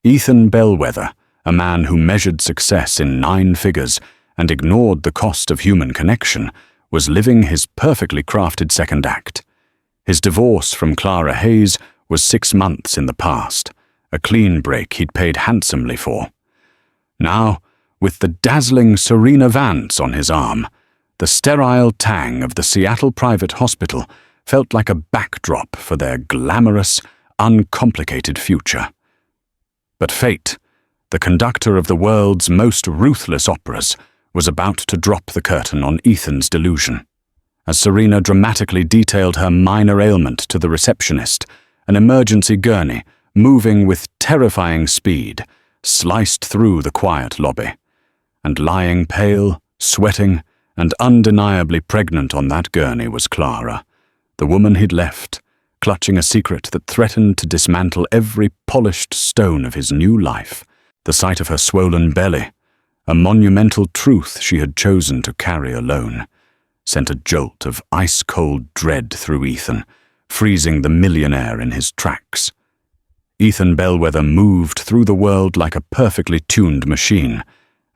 Ethan Bellwether, a man who measured success in 9 figures and ignored the cost of human connection, was living his perfectly crafted second act. His divorce from Clara Hayes was 6 months in the past, a clean break he'd paid handsomely for. Now, with the dazzling Serena Vance on his arm, the sterile tang of the Seattle private hospital felt like a backdrop for their glamorous, uncomplicated future. But fate, the conductor of the world's most ruthless operas, was about to drop the curtain on Ethan's delusion. As Serena dramatically detailed her minor ailment to the receptionist, an emergency gurney, moving with terrifying speed, sliced through the quiet lobby. And lying pale, sweating, and undeniably pregnant on that gurney was Clara, the woman he'd left, clutching a secret that threatened to dismantle every polished stone of his new life. The sight of her swollen belly, a monumental truth she had chosen to carry alone, sent a jolt of ice-cold dread through Ethan, freezing the millionaire in his tracks. Ethan Bellwether moved through the world like a perfectly tuned machine,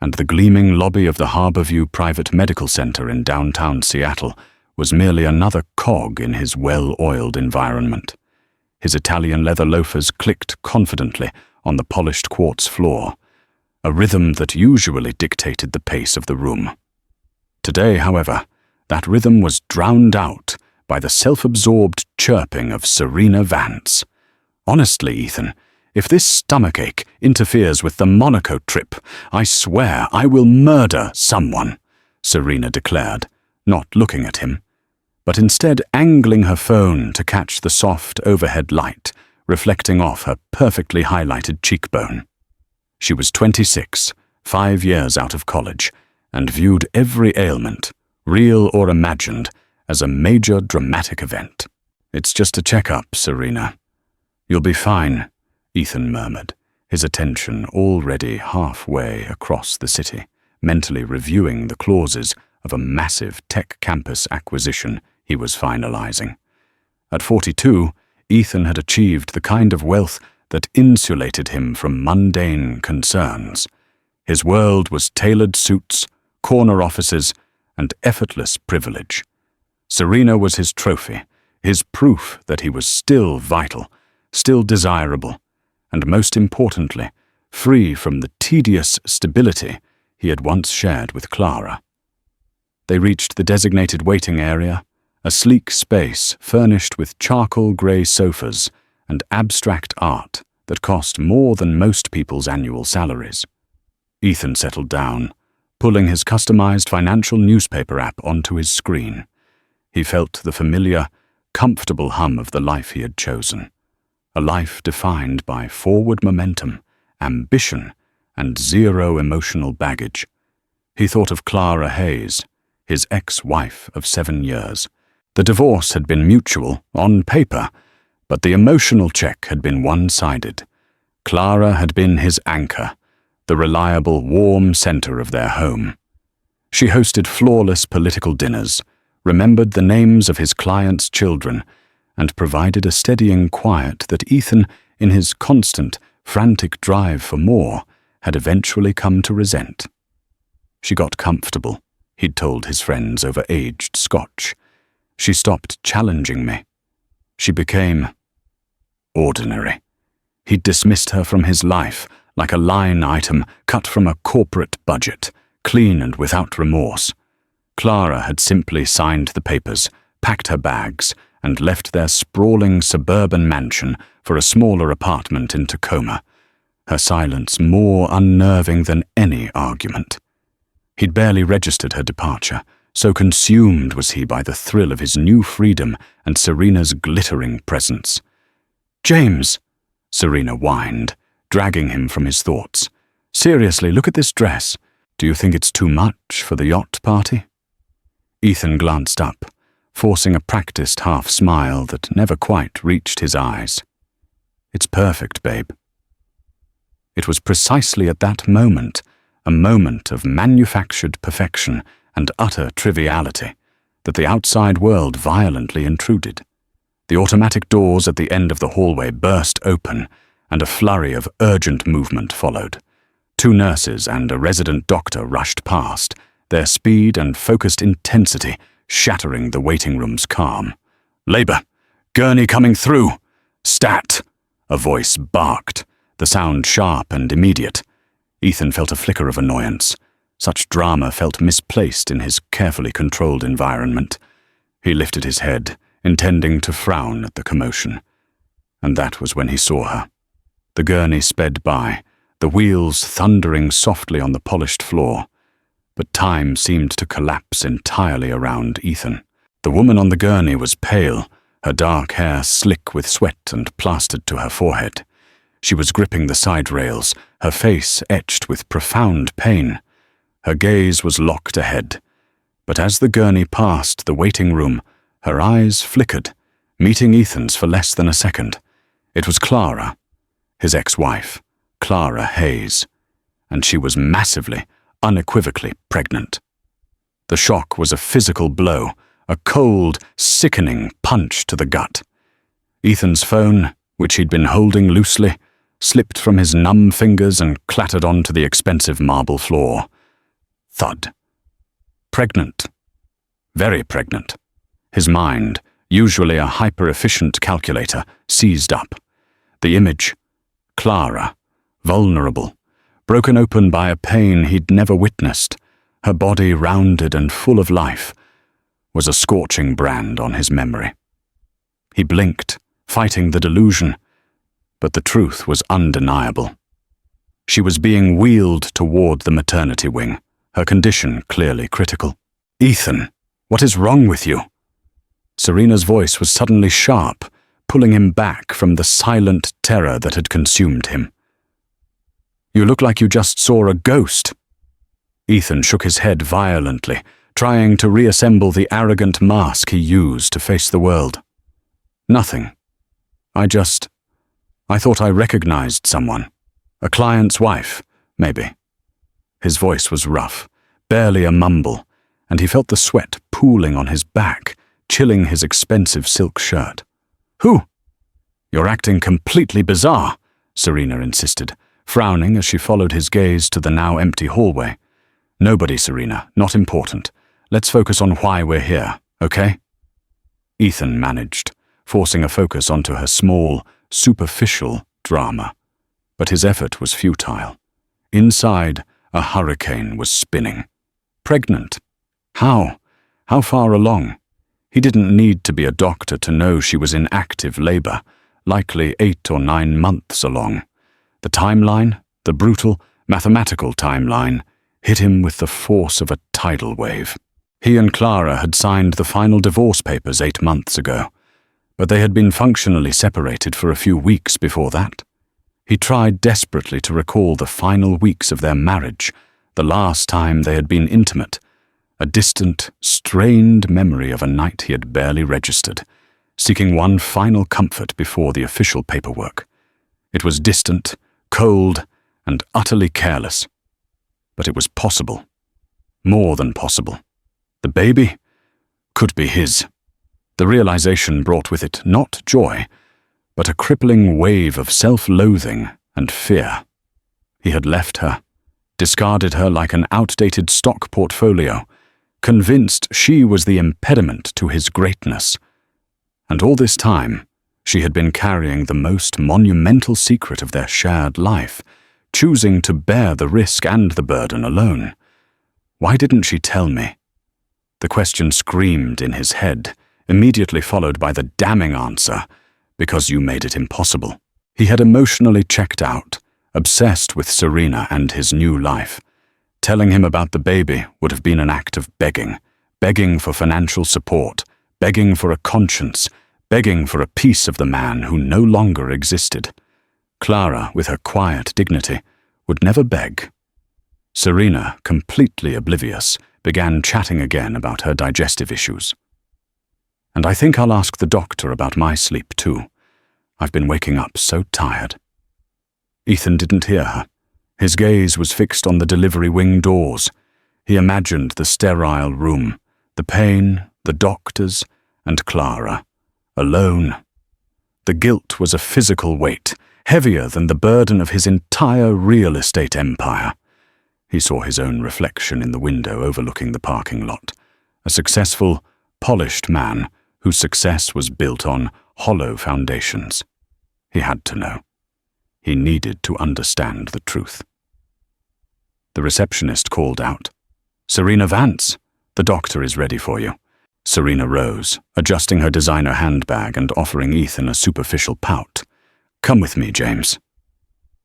and the gleaming lobby of the Harborview Private Medical Center in downtown Seattle was merely another cog in his well-oiled environment. His Italian leather loafers clicked confidently on the polished quartz floor, a rhythm that usually dictated the pace of the room. Today, however, that rhythm was drowned out by the self-absorbed chirping of Serena Vance. Honestly, Ethan, if this stomachache interferes with the Monaco trip, I swear I will murder someone, Serena declared, not looking at him, but instead angling her phone to catch the soft overhead light reflecting off her perfectly highlighted cheekbone. She was 26, 5 years out of college, and viewed every ailment, real or imagined, as a major dramatic event. "It's just a checkup, Serena. You'll be fine," Ethan murmured, his attention already halfway across the city, mentally reviewing the clauses of a massive tech campus acquisition he was finalizing. At 42, Ethan had achieved the kind of wealth that insulated him from mundane concerns. His world was tailored suits, corner offices, and effortless privilege. Serena was his trophy, his proof that he was still vital, still desirable, and most importantly, free from the tedious stability he had once shared with Clara. They reached the designated waiting area, a sleek space furnished with charcoal-grey sofas and abstract art that cost more than most people's annual salaries. Ethan settled down, pulling his customized financial newspaper app onto his screen. He felt the familiar, comfortable hum of the life he had chosen, a life defined by forward momentum, ambition, and zero emotional baggage. He thought of Clara Hayes, his ex-wife of 7 years. The divorce had been mutual, on paper, but the emotional check had been one-sided. Clara had been his anchor, the reliable, warm center of their home. She hosted flawless political dinners, remembered the names of his clients' children, and provided a steadying quiet that Ethan, in his constant, frantic drive for more, had eventually come to resent. She got comfortable, he'd told his friends over aged scotch. She stopped challenging me. She became ordinary. He'd dismissed her from his life like a line item cut from a corporate budget, clean and without remorse. Clara had simply signed the papers, packed her bags, and left their sprawling suburban mansion for a smaller apartment in Tacoma, her silence more unnerving than any argument. He'd barely registered her departure, so consumed was he by the thrill of his new freedom and Serena's glittering presence. "James," Serena whined, dragging him from his thoughts. "Seriously, look at this dress. Do you think it's too much for the yacht party?" Ethan glanced up, forcing a practiced half-smile that never quite reached his eyes. "It's perfect, babe." It was precisely at that moment, a moment of manufactured perfection and utter triviality, that the outside world violently intruded. The automatic doors at the end of the hallway burst open, and a flurry of urgent movement followed. 2 nurses and a resident doctor rushed past, their speed and focused intensity shattering the waiting room's calm. "Labor! Gurney coming through! Stat!" a voice barked, the sound sharp and immediate. Ethan felt a flicker of annoyance. Such drama felt misplaced in his carefully controlled environment. He lifted his head, intending to frown at the commotion. And that was when he saw her. The gurney sped by, the wheels thundering softly on the polished floor. But time seemed to collapse entirely around Ethan. The woman on the gurney was pale, her dark hair slick with sweat and plastered to her forehead. She was gripping the side rails, her face etched with profound pain. Her gaze was locked ahead. But as the gurney passed the waiting room, her eyes flickered, meeting Ethan's for less than a second. It was Clara, his ex-wife, Clara Hayes, and she was massively, unequivocally pregnant. The shock was a physical blow, a cold, sickening punch to the gut. Ethan's phone, which he'd been holding loosely, slipped from his numb fingers and clattered onto the expensive marble floor. Thud. Pregnant. Very pregnant. His mind, usually a hyper-efficient calculator, seized up. The image, Clara, vulnerable, broken open by a pain he'd never witnessed, her body rounded and full of life, was a scorching brand on his memory. He blinked, fighting the delusion, but the truth was undeniable. She was being wheeled toward the maternity wing, her condition clearly critical. "Ethan, what is wrong with you?" Serena's voice was suddenly sharp, pulling him back from the silent terror that had consumed him. "You look like you just saw a ghost." Ethan shook his head violently, trying to reassemble the arrogant mask he used to face the world. "Nothing. I thought I recognized someone. A client's wife, maybe." His voice was rough, barely a mumble, and he felt the sweat pooling on his back, chilling his expensive silk shirt. "Who?" "You're acting completely bizarre," Serena insisted, frowning as she followed his gaze to the now empty hallway. "Nobody, Serena, not important. Let's focus on why we're here, okay?" Ethan managed, forcing a focus onto her small, superficial drama. But his effort was futile. Inside, a hurricane was spinning. Pregnant? How? How far along? He didn't need to be a doctor to know she was in active labor, likely 8 or 9 months along. The timeline, the brutal, mathematical timeline, hit him with the force of a tidal wave. He and Clara had signed the final divorce papers 8 months ago, but they had been functionally separated for a few weeks before that. He tried desperately to recall the final weeks of their marriage, the last time they had been intimate, a distant, strained memory of a night he had barely registered, seeking one final comfort before the official paperwork. It was distant, cold, and utterly careless. But it was possible. More than possible. The baby could be his. The realization brought with it not joy, but a crippling wave of self-loathing and fear. He had left her, discarded her like an outdated stock portfolio, convinced she was the impediment to his greatness. And all this time, she had been carrying the most monumental secret of their shared life, choosing to bear the risk and the burden alone. Why didn't she tell me? The question screamed in his head, immediately followed by the damning answer, "Because you made it impossible." He had emotionally checked out, obsessed with Serena and his new life. Telling him about the baby would have been an act of begging, begging for financial support, begging for a conscience, begging for a piece of the man who no longer existed. Clara, with her quiet dignity, would never beg. Serena, completely oblivious, began chatting again about her digestive issues. "And I think I'll ask the doctor about my sleep too. I've been waking up so tired." Ethan didn't hear her. His gaze was fixed on the delivery wing doors. He imagined the sterile room, the pain, the doctors, and Clara, alone. The guilt was a physical weight, heavier than the burden of his entire real estate empire. He saw his own reflection in the window overlooking the parking lot, a successful, polished man whose success was built on hollow foundations. He had to know. He needed to understand the truth. The receptionist called out, "Serena Vance, the doctor is ready for you." Serena rose, adjusting her designer handbag and offering Ethan a superficial pout. "Come with me, James."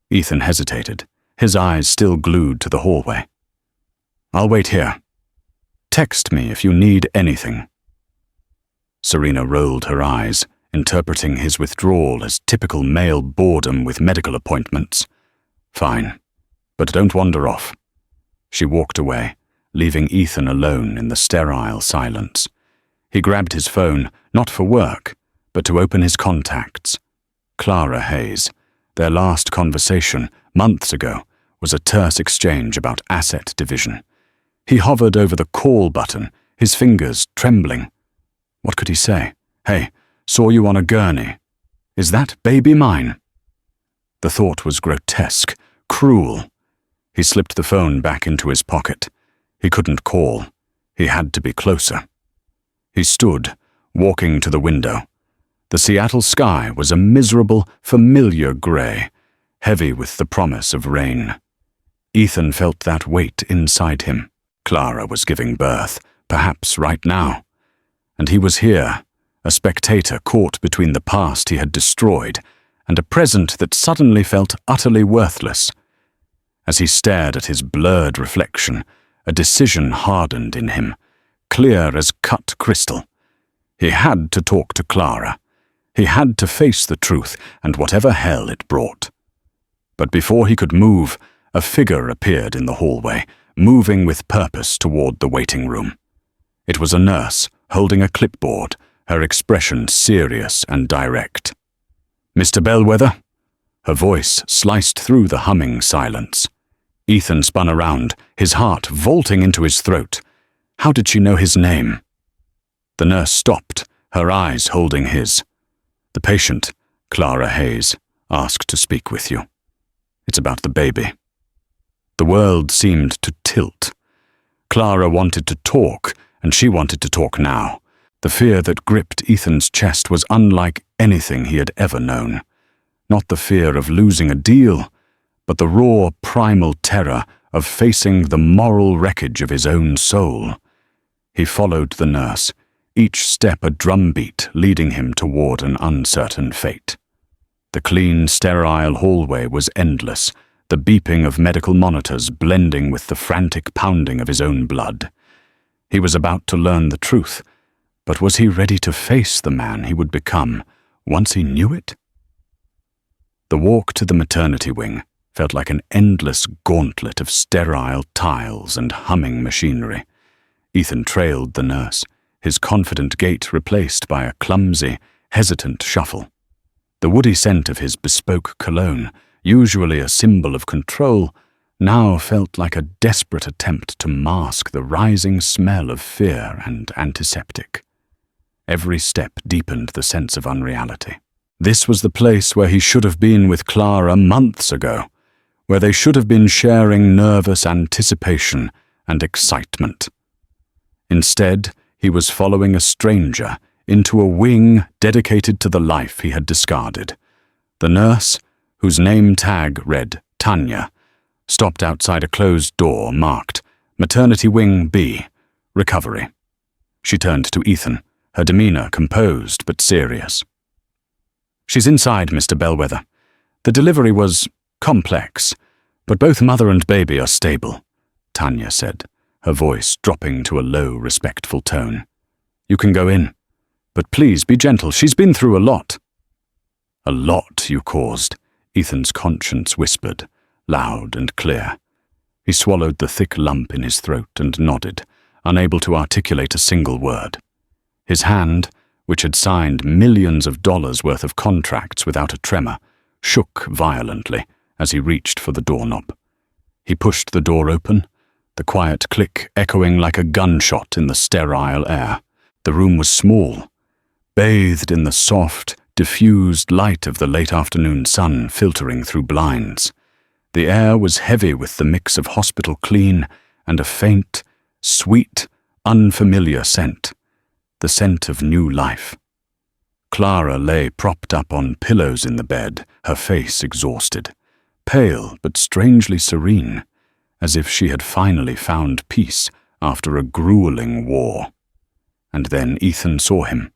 Ethan hesitated, his eyes still glued to the hallway. "I'll wait here. Text me if you need anything." Serena rolled her eyes, interpreting his withdrawal as typical male boredom with medical appointments. "Fine, but don't wander off." She walked away, leaving Ethan alone in the sterile silence. He grabbed his phone, not for work, but to open his contacts. Clara Hayes. Their last conversation, months ago, was a terse exchange about asset division. He hovered over the call button, his fingers trembling. What could he say? "Hey, saw you on a gurney. Is that baby mine?" The thought was grotesque, cruel. He slipped the phone back into his pocket. He couldn't call. He had to be closer. He stood, walking to the window. The Seattle sky was a miserable, familiar gray, heavy with the promise of rain. Ethan felt that weight inside him. Clara was giving birth, perhaps right now. And he was here, a spectator caught between the past he had destroyed and a present that suddenly felt utterly worthless. As he stared at his blurred reflection, a decision hardened in him, clear as cut crystal. He had to talk to Clara. He had to face the truth and whatever hell it brought. But before he could move, a figure appeared in the hallway, moving with purpose toward the waiting room. It was a nurse, holding a clipboard, her expression serious and direct. "Mr. Bellwether?" Her voice sliced through the humming silence. Ethan spun around, his heart vaulting into his throat. How did she know his name? The nurse stopped, her eyes holding his. "The patient, Clara Hayes, asked to speak with you. It's about the baby." The world seemed to tilt. Clara wanted to talk, and she wanted to talk now. The fear that gripped Ethan's chest was unlike anything he had ever known. Not the fear of losing a deal, but the raw, primal terror of facing the moral wreckage of his own soul. He followed the nurse, each step a drumbeat leading him toward an uncertain fate. The clean, sterile hallway was endless, the beeping of medical monitors blending with the frantic pounding of his own blood. He was about to learn the truth, but was he ready to face the man he would become once he knew it? The walk to the maternity wing felt like an endless gauntlet of sterile tiles and humming machinery. Ethan trailed the nurse, his confident gait replaced by a clumsy, hesitant shuffle. The woody scent of his bespoke cologne, usually a symbol of control, now felt like a desperate attempt to mask the rising smell of fear and antiseptic. Every step deepened the sense of unreality. This was the place where he should have been with Clara months ago, where they should have been sharing nervous anticipation and excitement. Instead, he was following a stranger into a wing dedicated to the life he had discarded. The nurse, whose name tag read Tanya, stopped outside a closed door marked Maternity Wing B, Recovery. She turned to Ethan, her demeanor composed but serious. "She's inside, Mr. Bellwether. The delivery was complex, but both mother and baby are stable," Tanya said, her voice dropping to a low, respectful tone. "You can go in, but please be gentle. She's been through a lot." "A lot you caused," Ethan's conscience whispered, loud and clear. He swallowed the thick lump in his throat and nodded, unable to articulate a single word. His hand, which had signed millions of dollars worth of contracts without a tremor, shook violently as he reached for the doorknob. He pushed the door open, the quiet click echoing like a gunshot in the sterile air. The room was small, bathed in the soft, diffused light of the late afternoon sun filtering through blinds. The air was heavy with the mix of hospital clean and a faint, sweet, unfamiliar scent, the scent of new life. Clara lay propped up on pillows in the bed, her face exhausted, pale but strangely serene, as if she had finally found peace after a grueling war. And then Ethan saw him.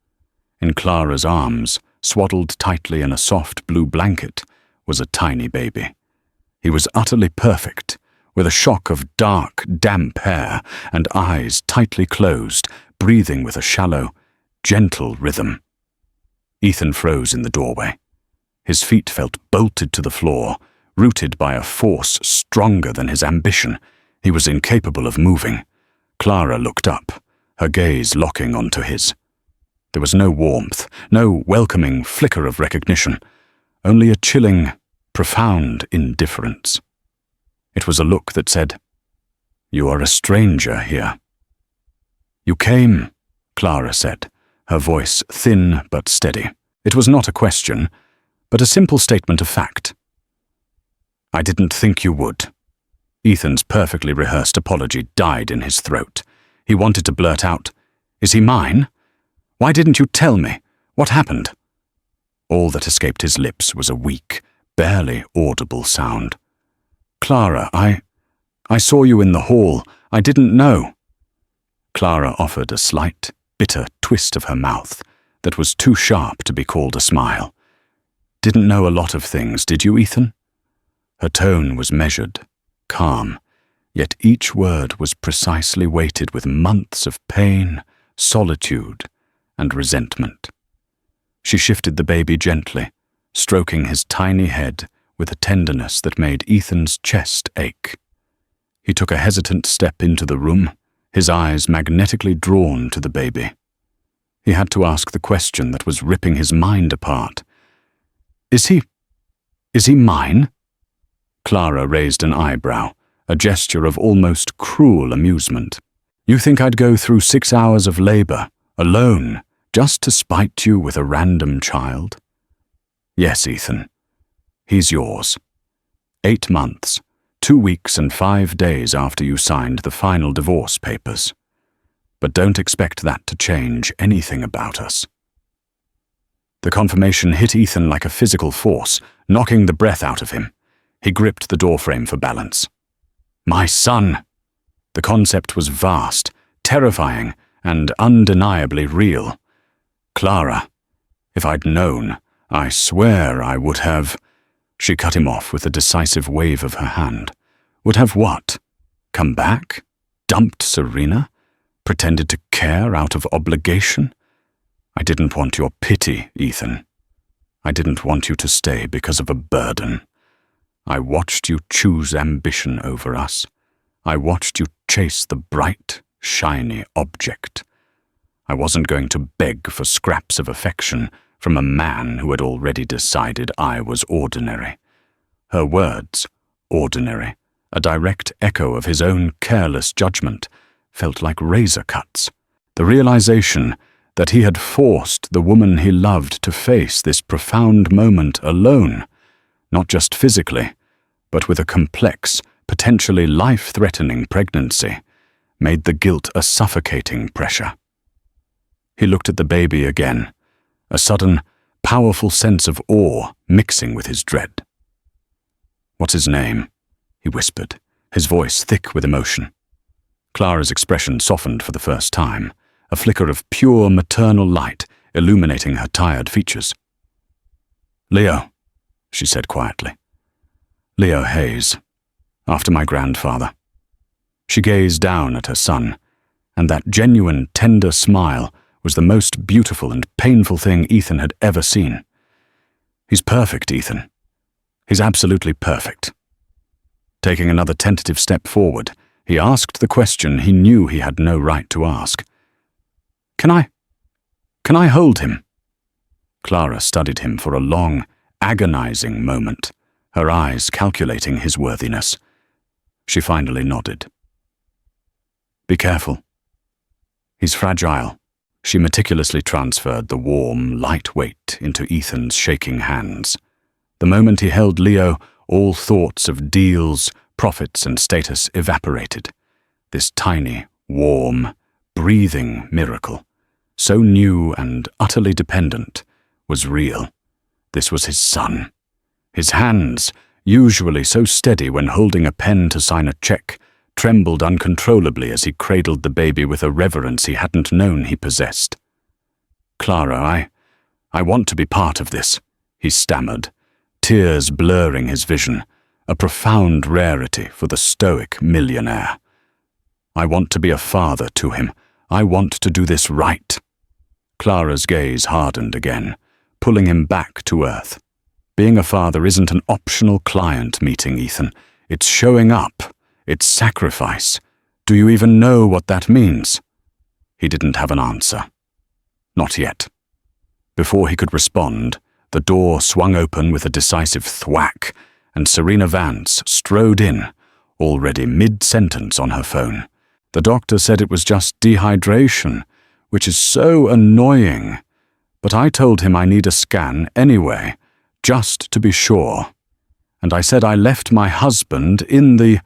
In Clara's arms, swaddled tightly in a soft blue blanket, was a tiny baby. He was utterly perfect, with a shock of dark, damp hair and eyes tightly closed, breathing with a shallow, gentle rhythm. Ethan froze in the doorway. His feet felt bolted to the floor, rooted by a force stronger than his ambition. He was incapable of moving. Clara looked up, her gaze locking onto his. There was no warmth, no welcoming flicker of recognition, only a chilling, profound indifference. It was a look that said, "You are a stranger here." "You came," Clara said, her voice thin but steady. It was not a question, but a simple statement of fact. "I didn't think you would." Ethan's perfectly rehearsed apology died in his throat. He wanted to blurt out, "Is he mine? Why didn't you tell me? What happened?" All that escaped his lips was a weak, barely audible sound. "Clara, I saw you in the hall. I didn't know." Clara offered a slight, bitter twist of her mouth that was too sharp to be called a smile. "Didn't know a lot of things, did you, Ethan?" Her tone was measured, calm, yet each word was precisely weighted with months of pain, solitude, and resentment. She shifted the baby gently, stroking his tiny head with a tenderness that made Ethan's chest ache. He took a hesitant step into the room, his eyes magnetically drawn to the baby. He had to ask the question that was ripping his mind apart. Is he mine?" Clara raised an eyebrow, a gesture of almost cruel amusement. "You think I'd go through 6 hours of labor, alone, just to spite you with a random child?" "Yes, Ethan. He's yours. 8 months, 2 weeks and 5 days after you signed the final divorce papers. But don't expect that to change anything about us." The confirmation hit Ethan like a physical force, knocking the breath out of him. He gripped the doorframe for balance. My son! The concept was vast, terrifying, and undeniably real. Clara, if I'd known, I swear I would have... She cut him off with a decisive wave of her hand. Would have what? Come back? Dumped Serena? Pretended to care out of obligation? I didn't want your pity, Ethan. I didn't want you to stay because of a burden. I watched you choose ambition over us. I watched you chase the bright, shiny object. I wasn't going to beg for scraps of affection from a man who had already decided I was ordinary. Her words, ordinary, a direct echo of his own careless judgment, felt like razor cuts. The realization that he had forced the woman he loved to face this profound moment alone, not just physically, but with a complex, potentially life-threatening pregnancy, made the guilt a suffocating pressure. He looked at the baby again, a sudden, powerful sense of awe mixing with his dread. "What's his name?" he whispered, his voice thick with emotion. Clara's expression softened for the first time, a flicker of pure maternal light illuminating her tired features. "Leo," she said quietly. "Leo Hayes, after my grandfather." She gazed down at her son, and that genuine, tender smile was the most beautiful and painful thing Ethan had ever seen. "He's perfect, Ethan. He's absolutely perfect." Taking another tentative step forward, he asked the question he knew he had no right to ask. Can I hold him?" Clara studied him for a long, agonizing moment, her eyes calculating his worthiness. She finally nodded. "Be careful. He's fragile," She meticulously transferred the warm, light weight into Ethan's shaking hands. The moment he held Leo, all thoughts of deals, profits, and status evaporated. This tiny, warm, breathing miracle, so new and utterly dependent, was real. This was his son. His hands, usually so steady when holding a pen to sign a check, trembled uncontrollably as he cradled the baby with a reverence he hadn't known he possessed. "Clara, I want to be part of this," he stammered, tears blurring his vision, a profound rarity for the stoic millionaire. "I want to be a father to him. I want to do this right." Clara's gaze hardened again, pulling him back to earth. Being a father isn't an optional client meeting, Ethan. It's showing up. It's sacrifice. Do you even know what that means? He didn't have an answer. Not yet. Before he could respond, the door swung open with a decisive thwack, and Serena Vance strode in, already mid-sentence on her phone. "The doctor said it was just dehydration, which is so annoying. But I told him I need a scan anyway, just to be sure. And I said I left my husband in the—"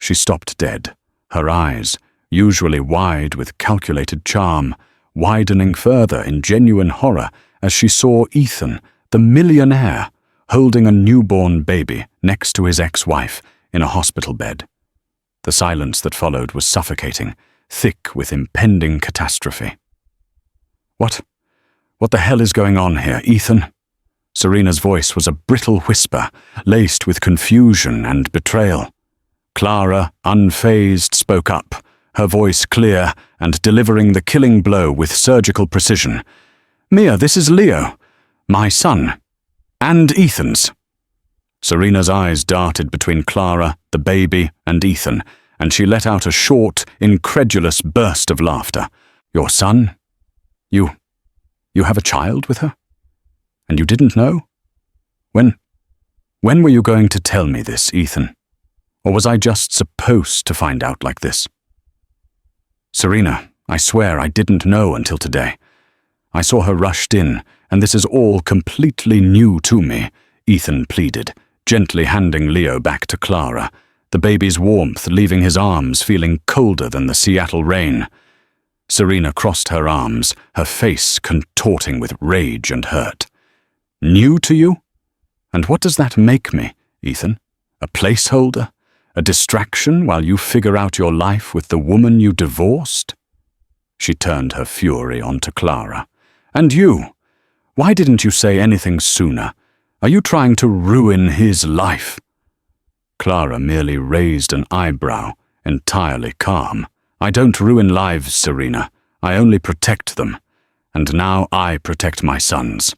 She stopped dead, her eyes, usually wide with calculated charm, widening further in genuine horror as she saw Ethan, the millionaire, holding a newborn baby next to his ex-wife in a hospital bed. The silence that followed was suffocating, thick with impending catastrophe. What the hell is going on here, Ethan?" Serena's voice was a brittle whisper, laced with confusion and betrayal. Clara, unfazed, spoke up, her voice clear and delivering the killing blow with surgical precision. "Mia, this is Leo, my son, and Ethan's." Serena's eyes darted between Clara, the baby, and Ethan, and she let out a short, incredulous burst of laughter. "Your son? You have a child with her? And you didn't know? When were you going to tell me this, Ethan? Or was I just supposed to find out like this?" "Serena, I swear I didn't know until today. I saw her rushed in, and this is all completely new to me," Ethan pleaded, gently handing Leo back to Clara, the baby's warmth leaving his arms feeling colder than the Seattle rain. Serena crossed her arms, her face contorting with rage and hurt. "New to you? And what does that make me, Ethan? A placeholder? A distraction while you figure out your life with the woman you divorced?" She turned her fury onto Clara. "And you? Why didn't you say anything sooner? Are you trying to ruin his life?" Clara merely raised an eyebrow, entirely calm. "I don't ruin lives, Serena. I only protect them. And now I protect my sons."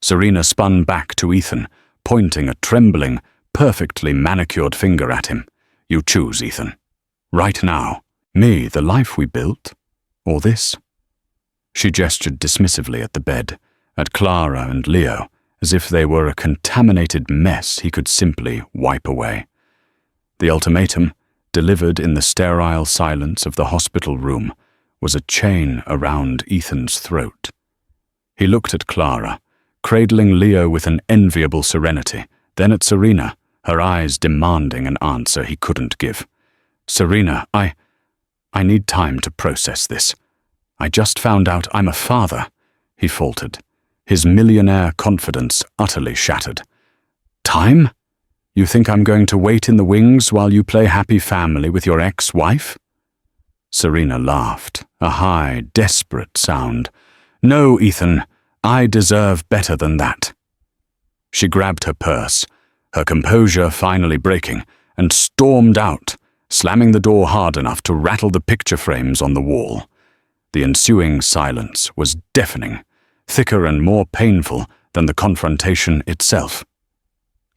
Serena spun back to Ethan, pointing a trembling, perfectly manicured finger at him. "You choose, Ethan. Right now. Me, the life we built? Or this?" She gestured dismissively at the bed, at Clara and Leo, as if they were a contaminated mess he could simply wipe away. The ultimatum, delivered in the sterile silence of the hospital room, was a chain around Ethan's throat. He looked at Clara, cradling Leo with an enviable serenity, then at Serena, her eyes demanding an answer he couldn't give. "Serena, I need time to process this. I just found out I'm a father," he faltered, his millionaire confidence utterly shattered. "Time? You think I'm going to wait in the wings while you play happy family with your ex-wife?" Serena laughed, a high, desperate sound. "No, Ethan, I deserve better than that." She grabbed her purse, her composure finally breaking, and stormed out, slamming the door hard enough to rattle the picture frames on the wall. The ensuing silence was deafening, thicker and more painful than the confrontation itself.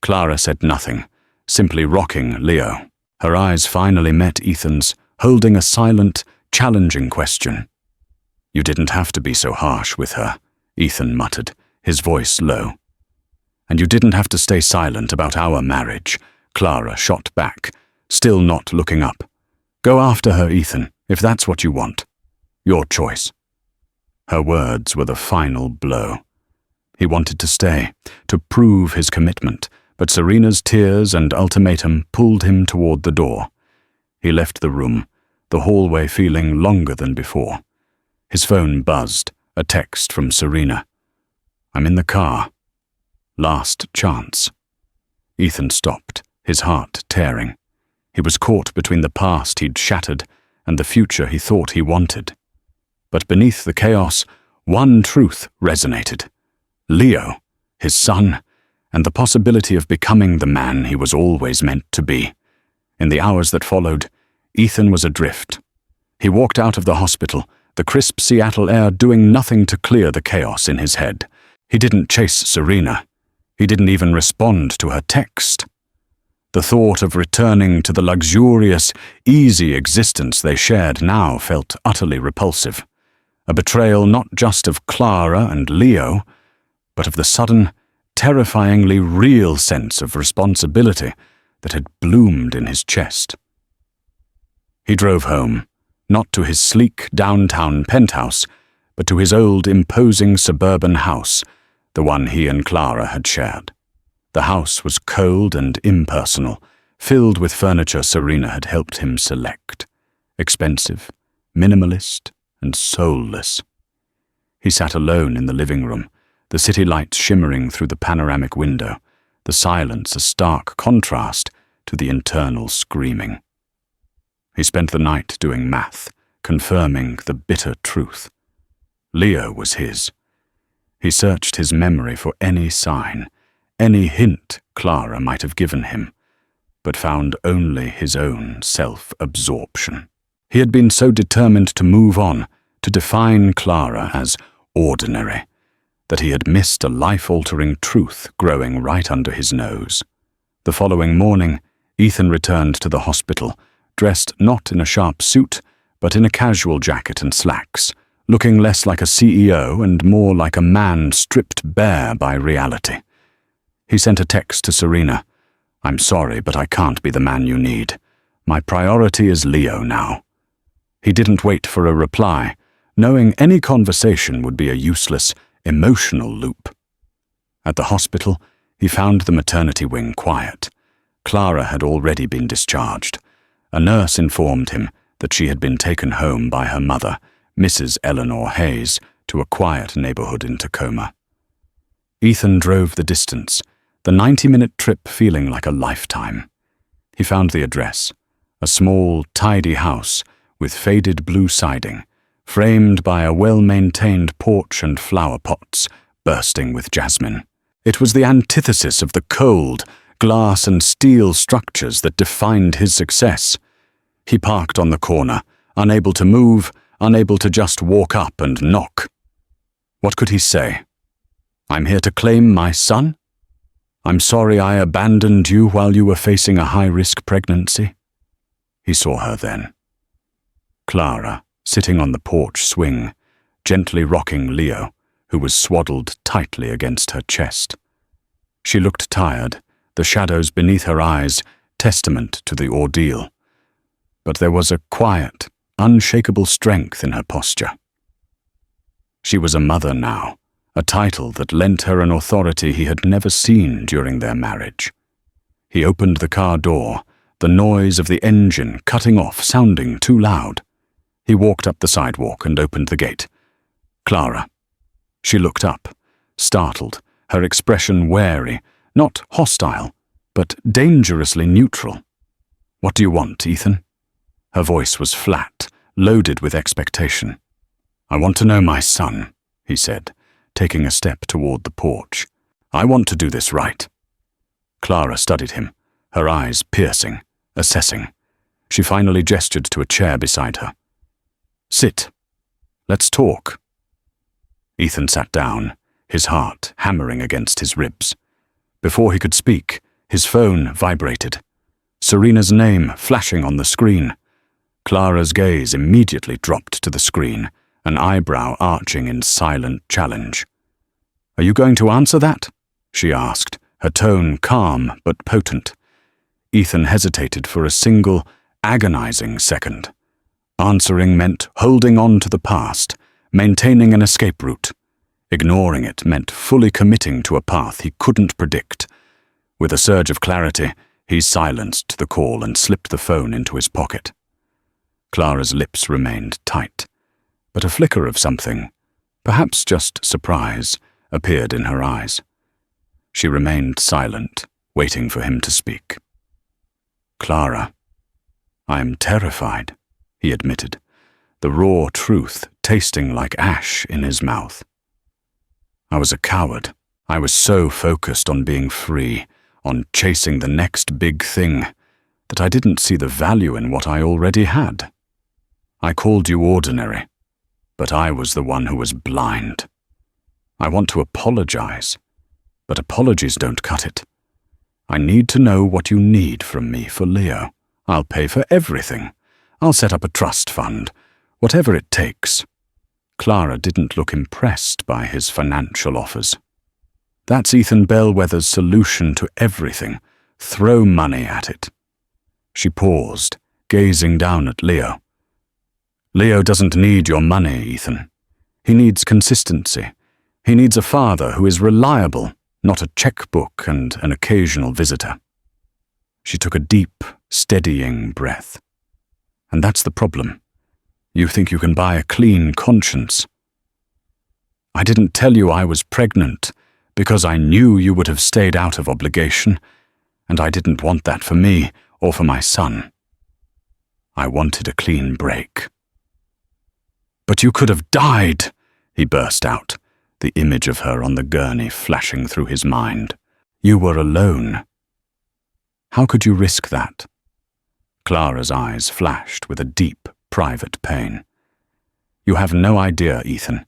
Clara said nothing, simply rocking Leo. Her eyes finally met Ethan's, holding a silent, challenging question. "You didn't have to be so harsh with her," Ethan muttered, his voice low. "And you didn't have to stay silent about our marriage," Clara shot back, still not looking up. "Go after her, Ethan, if that's what you want." Your choice." Her words were the final blow. He wanted to stay, to prove his commitment, but Serena's tears and ultimatum pulled him toward the door. He left the room, the hallway feeling longer than before. His phone buzzed, a text from Serena. "I'm in the car. Last chance." Ethan stopped, his heart tearing. He was caught between the past he'd shattered and the future he thought he wanted. But beneath the chaos, one truth resonated. Leo, his son, and the possibility of becoming the man he was always meant to be. In the hours that followed, Ethan was adrift. He walked out of the hospital, the crisp Seattle air doing nothing to clear the chaos in his head. He didn't chase Serena. He didn't even respond to her text. The thought of returning to the luxurious, easy existence they shared now felt utterly repulsive. A betrayal not just of Clara and Leo, but of the sudden, terrifyingly real sense of responsibility that had bloomed in his chest. He drove home, not to his sleek downtown penthouse, but to his old imposing suburban house, the one he and Clara had shared. The house was cold and impersonal, filled with furniture Serena had helped him select. Expensive, minimalist, and soulless. He sat alone in the living room, the city lights shimmering through the panoramic window, the silence a stark contrast to the internal screaming. He spent the night doing math, confirming the bitter truth. Leo was his. He searched his memory for any sign, any hint Clara might have given him, but found only his own self-absorption. He had been so determined to move on, to define Clara as ordinary, that he had missed a life-altering truth growing right under his nose. The following morning, Ethan returned to the hospital, dressed not in a sharp suit, but in a casual jacket and slacks, looking less like a CEO and more like a man stripped bare by reality. He sent a text to Serena. "I'm sorry, but I can't be the man you need. My priority is Leo now." He didn't wait for a reply, knowing any conversation would be a useless, emotional loop. At the hospital, he found the maternity wing quiet. Clara had already been discharged. A nurse informed him that she had been taken home by her mother, Mrs. Eleanor Hayes, to a quiet neighborhood in Tacoma. Ethan drove the distance, the 90-minute trip feeling like a lifetime. He found the address, a small, tidy house with faded blue siding, framed by a well-maintained porch and flower pots bursting with jasmine. It was the antithesis of the cold, glass and steel structures that defined his success. He parked on the corner, unable to move, unable to just walk up and knock. What could he say? "I'm here to claim my son? I'm sorry I abandoned you while you were facing a high-risk pregnancy." He saw her then. Clara, sitting on the porch swing, gently rocking Leo, who was swaddled tightly against her chest. She looked tired, the shadows beneath her eyes testament to the ordeal. But there was a quiet, unshakable strength in her posture. She was a mother now, a title that lent her an authority he had never seen during their marriage. He opened the car door, the noise of the engine cutting off sounding too loud. He walked up the sidewalk and opened the gate. "Clara." She looked up, startled, her expression wary, not hostile, but dangerously neutral. "What do you want, Ethan?" Her voice was flat, loaded with expectation. "I want to know my son," he said, taking a step toward the porch. "I want to do this right." Clara studied him, her eyes piercing, assessing. She finally gestured to a chair beside her. "Sit. Let's talk." Ethan sat down, his heart hammering against his ribs. Before he could speak, his phone vibrated. Serena's name flashing on the screen. Clara's gaze immediately dropped to the screen, an eyebrow arching in silent challenge. "Are you going to answer that?" she asked, her tone calm but potent. Ethan hesitated for a single, agonizing second. Answering meant holding on to the past, maintaining an escape route. Ignoring it meant fully committing to a path he couldn't predict. With a surge of clarity, he silenced the call and slipped the phone into his pocket. Clara's lips remained tight, but a flicker of something, perhaps just surprise, appeared in her eyes. She remained silent, waiting for him to speak. "Clara, I am terrified," he admitted, the raw truth tasting like ash in his mouth. "I was a coward. I was so focused on being free, on chasing the next big thing, that I didn't see the value in what I already had. I called you ordinary, but I was the one who was blind. I want to apologize, but apologies don't cut it. I need to know what you need from me for Leo. I'll pay for everything. I'll set up a trust fund, whatever it takes." Clara didn't look impressed by his financial offers. That's Ethan Bellwether's solution to everything. Throw money at it. She paused, gazing down at Leo. "Leo doesn't need your money, Ethan. He needs consistency. He needs a father who is reliable, not a checkbook and an occasional visitor." She took a deep, steadying breath. "And that's the problem. You think you can buy a clean conscience. I didn't tell you I was pregnant because I knew you would have stayed out of obligation, and I didn't want that for me or for my son. I wanted a clean break." "But you could have died," he burst out, the image of her on the gurney flashing through his mind. "You were alone. How could you risk that?" Clara's eyes flashed with a deep, private pain. "You have no idea, Ethan.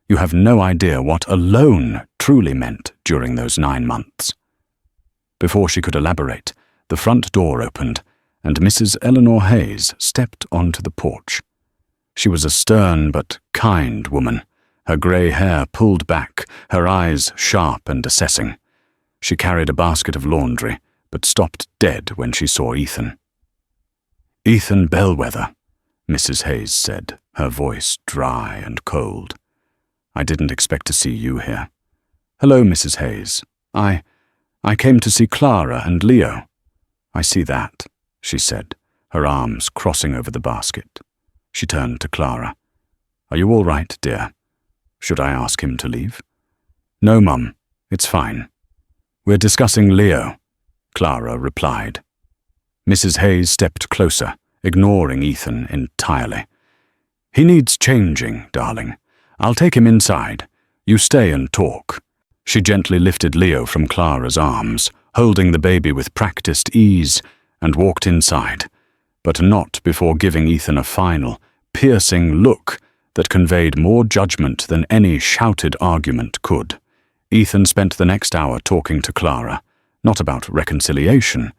You have no idea what alone truly meant during those 9 months." Before she could elaborate, the front door opened, and Mrs. Eleanor Hayes stepped onto the porch. She was a stern but kind woman, her grey hair pulled back, her eyes sharp and assessing. She carried a basket of laundry, but stopped dead when she saw Ethan. "Ethan Bellwether," Mrs. Hayes said, her voice dry and cold. "I didn't expect to see you here." "Hello, Mrs. Hayes. I came to see Clara and Leo." "I see that," she said, her arms crossing over the basket. She turned to Clara. "Are you all right, dear? Should I ask him to leave?" "No, Mum. It's fine. We're discussing Leo," Clara replied. Mrs. Hayes stepped closer, ignoring Ethan entirely. "He needs changing, darling. I'll take him inside. You stay and talk." She gently lifted Leo from Clara's arms, holding the baby with practiced ease, and walked inside, but not before giving Ethan a final, piercing look that conveyed more judgment than any shouted argument could. Ethan spent the next hour talking to Clara, not about reconciliation,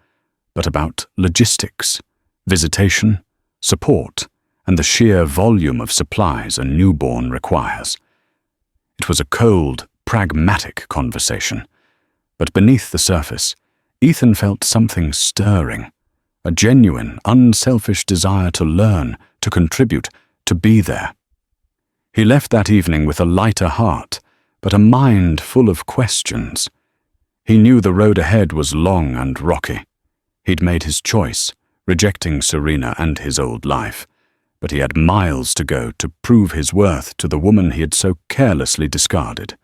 but about logistics, visitation, support, and the sheer volume of supplies a newborn requires. It was a cold, pragmatic conversation, but beneath the surface, Ethan felt something stirring, a genuine, unselfish desire to learn, to contribute, to be there. He left that evening with a lighter heart, but a mind full of questions. He knew the road ahead was long and rocky. He'd made his choice, rejecting Serena and his old life, but he had miles to go to prove his worth to the woman he had so carelessly discarded.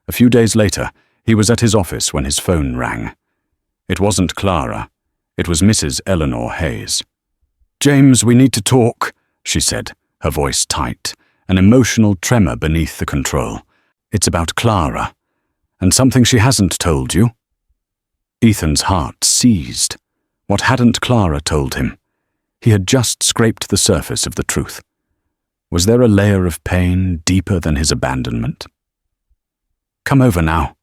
A few days later, he was at his office when his phone rang. It wasn't Clara. It was Mrs. Eleanor Hayes. "James, we need to talk," she said, her voice tight, an emotional tremor beneath the control. "It's about Clara, and something she hasn't told you." Ethan's heart seized. What hadn't Clara told him? He had just scraped the surface of the truth. Was there a layer of pain deeper than his abandonment? "Come over now,"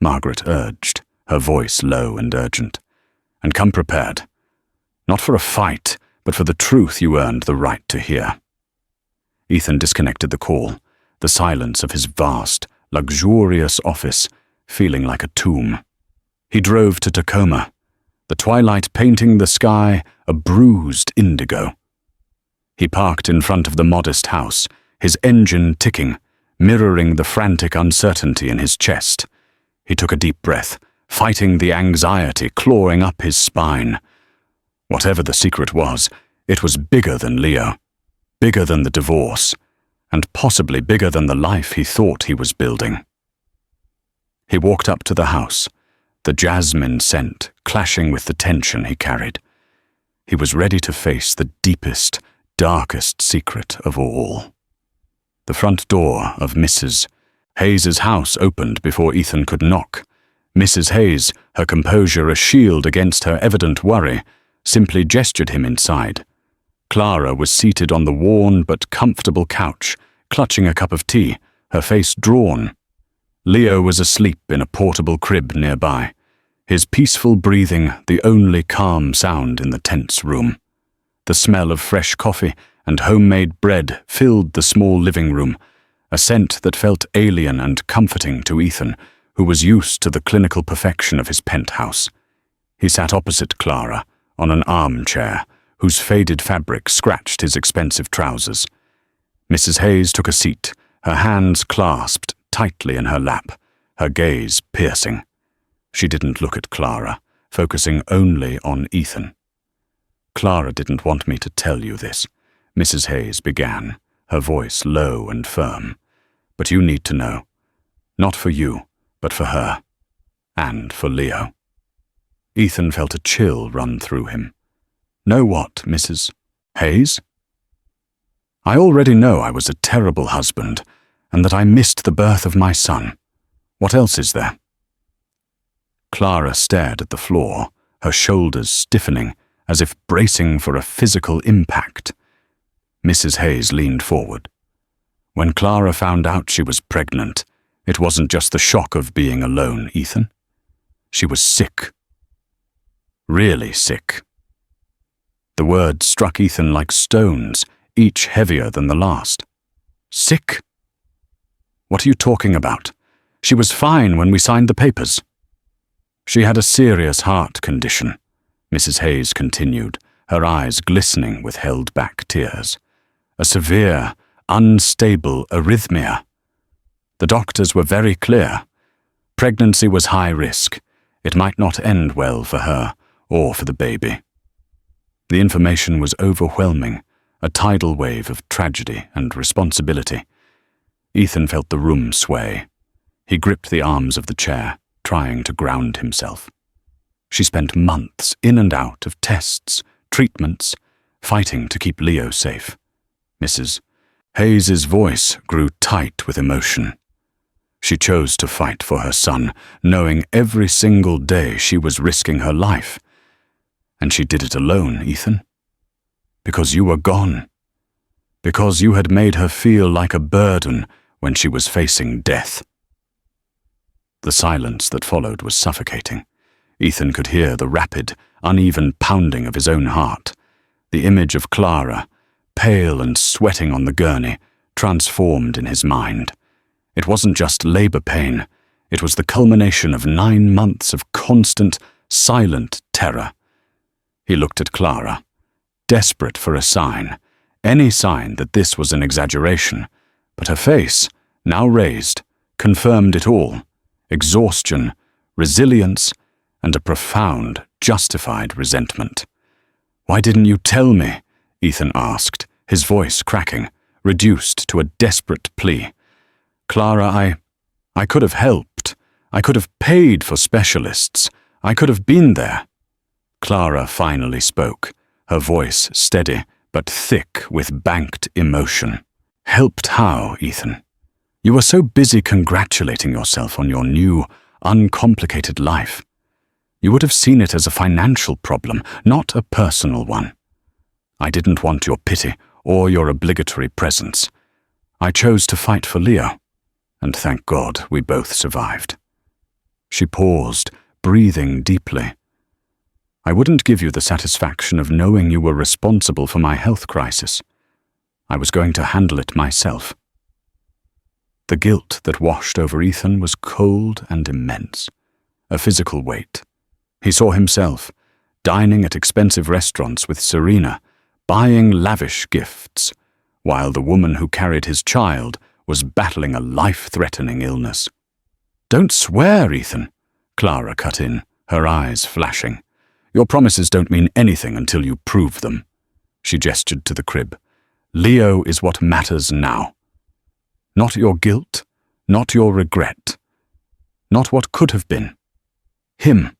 Margaret urged, her voice low and urgent. "And come prepared. Not for a fight, but for the truth you earned the right to hear." Ethan disconnected the call, the silence of his vast, luxurious office feeling like a tomb. He drove to Tacoma, the twilight painting the sky a bruised indigo. He parked in front of the modest house, his engine ticking, mirroring the frantic uncertainty in his chest. He took a deep breath, fighting the anxiety clawing up his spine. Whatever the secret was, it was bigger than Leo, bigger than the divorce, and possibly bigger than the life he thought he was building. He walked up to the house, the jasmine scent clashing with the tension he carried. He was ready to face the deepest, darkest secret of all. The front door of Mrs. Hayes's house opened before Ethan could knock. Mrs. Hayes, her composure a shield against her evident worry, simply gestured him inside. Clara was seated on the worn but comfortable couch, clutching a cup of tea, her face drawn. Leo was asleep in a portable crib nearby, his peaceful breathing the only calm sound in the tense room. The smell of fresh coffee and homemade bread filled the small living room, a scent that felt alien and comforting to Ethan, who was used to the clinical perfection of his penthouse. He sat opposite Clara, on an armchair, whose faded fabric scratched his expensive trousers. Mrs. Hayes took a seat, her hands clasped tightly in her lap, her gaze piercing. She didn't look at Clara, focusing only on Ethan. "Clara didn't want me to tell you this," Mrs. Hayes began, her voice low and firm. "But you need to know. Not for you, but for her. And for Leo." Ethan felt a chill run through him. "Know what, Mrs. Hayes?" "I already know I was a terrible husband, and that I missed the birth of my son. What else is there?" Clara stared at the floor, her shoulders stiffening, as if bracing for a physical impact. Mrs. Hayes leaned forward. "When Clara found out she was pregnant, it wasn't just the shock of being alone, Ethan. She was sick. Really sick." The words struck Ethan like stones, each heavier than the last. "Sick? What are you talking about? She was fine when we signed the papers." "She had a serious heart condition," Mrs. Hayes continued, her eyes glistening with held-back tears. "A severe, unstable arrhythmia. The doctors were very clear. Pregnancy was high risk. It might not end well for her or for the baby." The information was overwhelming, a tidal wave of tragedy and responsibility. Ethan felt the room sway. He gripped the arms of the chair, trying to ground himself. She spent months in and out of tests, treatments, fighting to keep Leo safe. Mrs. Hayes's voice grew tight with emotion. She chose to fight for her son, knowing every single day she was risking her life. And she did it alone, Ethan. Because you were gone. Because you had made her feel like a burden when she was facing death. The silence that followed was suffocating. Ethan could hear the rapid, uneven pounding of his own heart. The image of Clara, pale and sweating on the gurney, transformed in his mind. It wasn't just labor pain. It was the culmination of 9 months of constant, silent terror. He looked at Clara, desperate for a sign, any sign that this was an exaggeration, but her face, now raised, confirmed it all: exhaustion, resilience, and a profound, justified resentment. "Why didn't you tell me?" Ethan asked, his voice cracking, reduced to a desperate plea. "Clara, I could have helped. I could have paid for specialists. I could have been there." Clara finally spoke, her voice steady but thick with banked emotion. "Helped how, Ethan? You were so busy congratulating yourself on your new, uncomplicated life. You would have seen it as a financial problem, not a personal one. I didn't want your pity or your obligatory presence. I chose to fight for Leo, and thank God we both survived." She paused, breathing deeply. "I wouldn't give you the satisfaction of knowing you were responsible for my health crisis. I was going to handle it myself." The guilt that washed over Ethan was cold and immense, a physical weight. He saw himself, dining at expensive restaurants with Serena, buying lavish gifts, while the woman who carried his child was battling a life-threatening illness. "Don't swear, Ethan," Clara cut in, her eyes flashing. "Your promises don't mean anything until you prove them." She gestured to the crib. "Leo is what matters now. Not your guilt, not your regret, not what could have been. Him."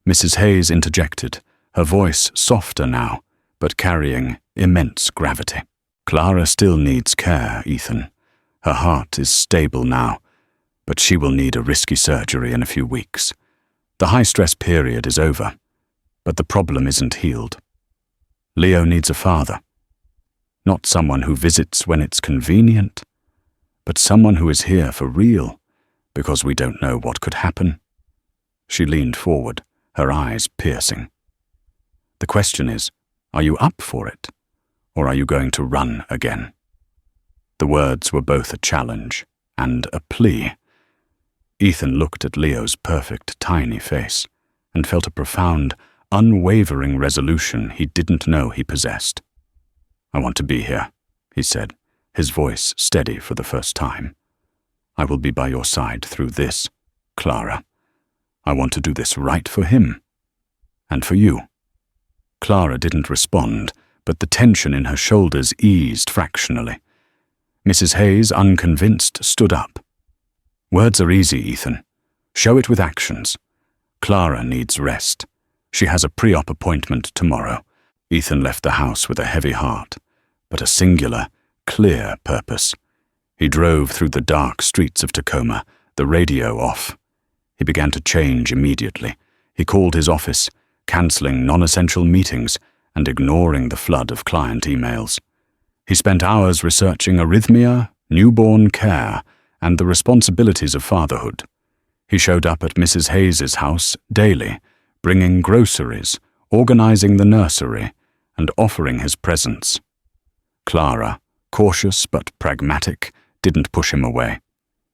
Mrs. Hayes interjected, her voice softer now, but carrying immense gravity. "Clara still needs care, Ethan. Her heart is stable now, but she will need a risky surgery in a few weeks. The high-stress period is over, but the problem isn't healed. Leo needs a father. Not someone who visits when it's convenient, but someone who is here for real, because we don't know what could happen." She leaned forward, her eyes piercing. "The question is, are you up for it, or are you going to run again?" The words were both a challenge and a plea. Ethan looked at Leo's perfect, tiny face and felt a profound, unwavering resolution he didn't know he possessed. "I want to be here," he said, his voice steady for the first time. "I will be by your side through this, Clara. I want to do this right for him. And for you." Clara didn't respond, but the tension in her shoulders eased fractionally. Mrs. Hayes, unconvinced, stood up. "Words are easy, Ethan. Show it with actions. Clara needs rest. She has a pre-op appointment tomorrow." Ethan left the house with a heavy heart, but a singular, clear purpose. He drove through the dark streets of Tacoma, the radio off. He began to change immediately. He called his office, cancelling non-essential meetings and ignoring the flood of client emails. He spent hours researching arrhythmia, newborn care, and the responsibilities of fatherhood. He showed up at Mrs. Hayes's house daily, bringing groceries, organizing the nursery, and offering his presence. Clara, cautious but pragmatic, didn't push him away.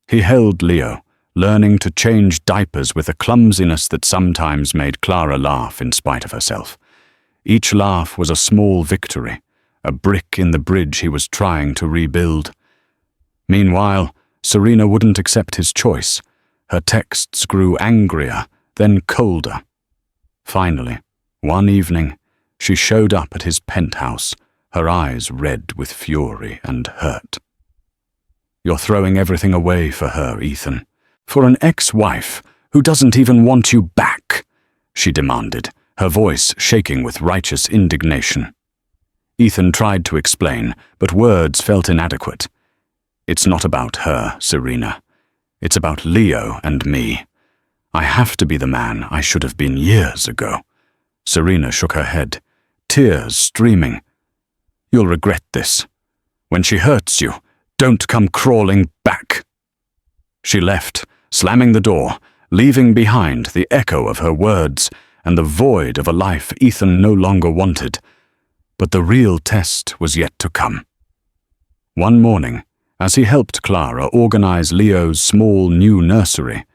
He held Leo, learning to change diapers with a clumsiness that sometimes made Clara laugh in spite of herself. Each laugh was a small victory, a brick in the bridge he was trying to rebuild. Meanwhile, Serena wouldn't accept his choice. Her texts grew angrier, then colder. Finally, one evening, she showed up at his penthouse, her eyes red with fury and hurt. "You're throwing everything away for her, Ethan. For an ex-wife who doesn't even want you back," she demanded, her voice shaking with righteous indignation. Ethan tried to explain, but words felt inadequate. "It's not about her, Serena. It's about Leo and me. I have to be the man I should have been years ago." Serena shook her head, tears streaming. "You'll regret this. When she hurts you, don't come crawling back." She left, slamming the door, leaving behind the echo of her words and the void of a life Ethan no longer wanted. But the real test was yet to come. One morning, as he helped Clara organize Leo's small new nursery,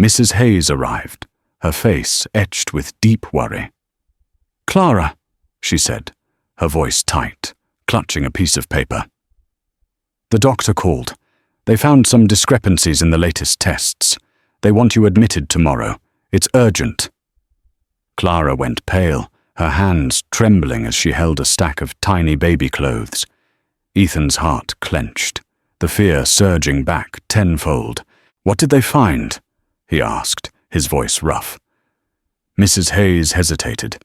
Mrs. Hayes arrived, her face etched with deep worry. "Clara," she said, her voice tight, clutching a piece of paper. "The doctor called. They found some discrepancies in the latest tests. They want you admitted tomorrow. It's urgent." Clara went pale, her hands trembling as she held a stack of tiny baby clothes. Ethan's heart clenched, the fear surging back tenfold. "What did they find?" he asked, his voice rough. Mrs. Hayes hesitated.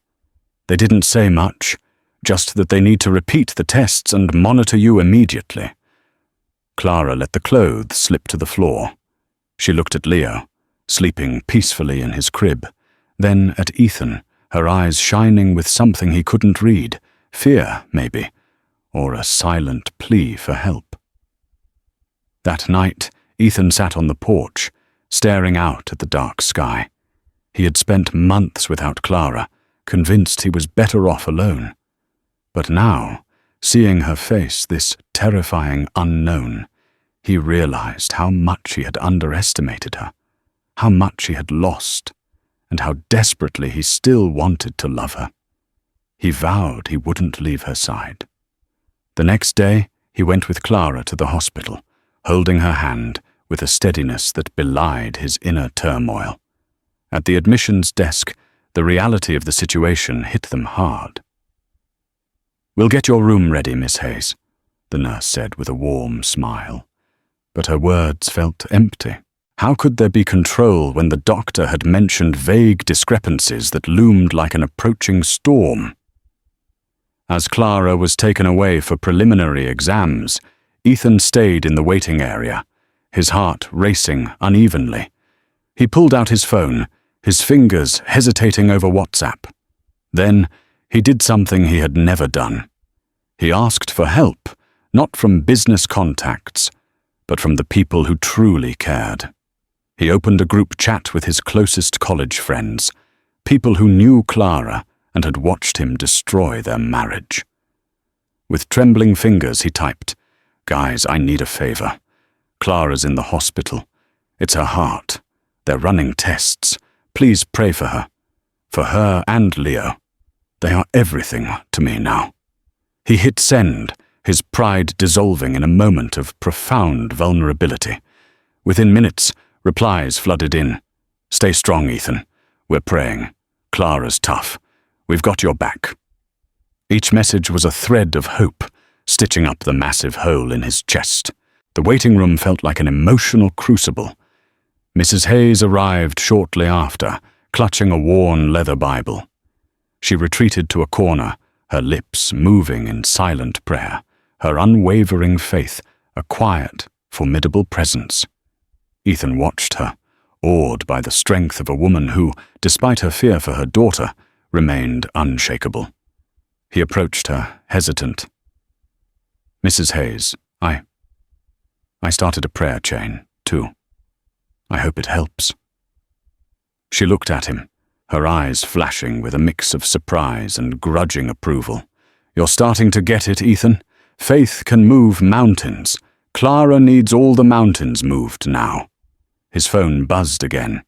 "They didn't say much, just that they need to repeat the tests and monitor you immediately." Clara let the clothes slip to the floor. She looked at Leo, sleeping peacefully in his crib, then at Ethan, her eyes shining with something he couldn't read, fear, maybe, or a silent plea for help. That night, Ethan sat on the porch, staring out at the dark sky. He had spent months without Clara, convinced he was better off alone. But now, seeing her face this terrifying unknown, he realized how much he had underestimated her, how much he had lost, and how desperately he still wanted to love her. He vowed he wouldn't leave her side. The next day, he went with Clara to the hospital, holding her hand with a steadiness that belied his inner turmoil. At the admissions desk, the reality of the situation hit them hard. "We'll get your room ready, Miss Hayes," the nurse said with a warm smile. But her words felt empty. How could there be control when the doctor had mentioned vague discrepancies that loomed like an approaching storm? As Clara was taken away for preliminary exams, Ethan stayed in the waiting area, his heart racing unevenly. He pulled out his phone, his fingers hesitating over WhatsApp. Then, he did something he had never done. He asked for help, not from business contacts, but from the people who truly cared. He opened a group chat with his closest college friends, people who knew Clara and had watched him destroy their marriage. With trembling fingers, he typed, "Guys, I need a favor. Clara's in the hospital. It's her heart. They're running tests. Please pray for her. For her and Leo. They are everything to me now." He hit send, his pride dissolving in a moment of profound vulnerability. Within minutes, replies flooded in. "Stay strong, Ethan. We're praying. Clara's tough. We've got your back." Each message was a thread of hope, stitching up the massive hole in his chest. The waiting room felt like an emotional crucible. Mrs. Hayes arrived shortly after, clutching a worn leather Bible. She retreated to a corner, her lips moving in silent prayer, her unwavering faith a quiet, formidable presence. Ethan watched her, awed by the strength of a woman who, despite her fear for her daughter, remained unshakable. He approached her, hesitant. "Mrs. Hayes, I started a prayer chain, too. I hope it helps." She looked at him, her eyes flashing with a mix of surprise and grudging approval. "You're starting to get it, Ethan. Faith can move mountains. Clara needs all the mountains moved now." His phone buzzed again.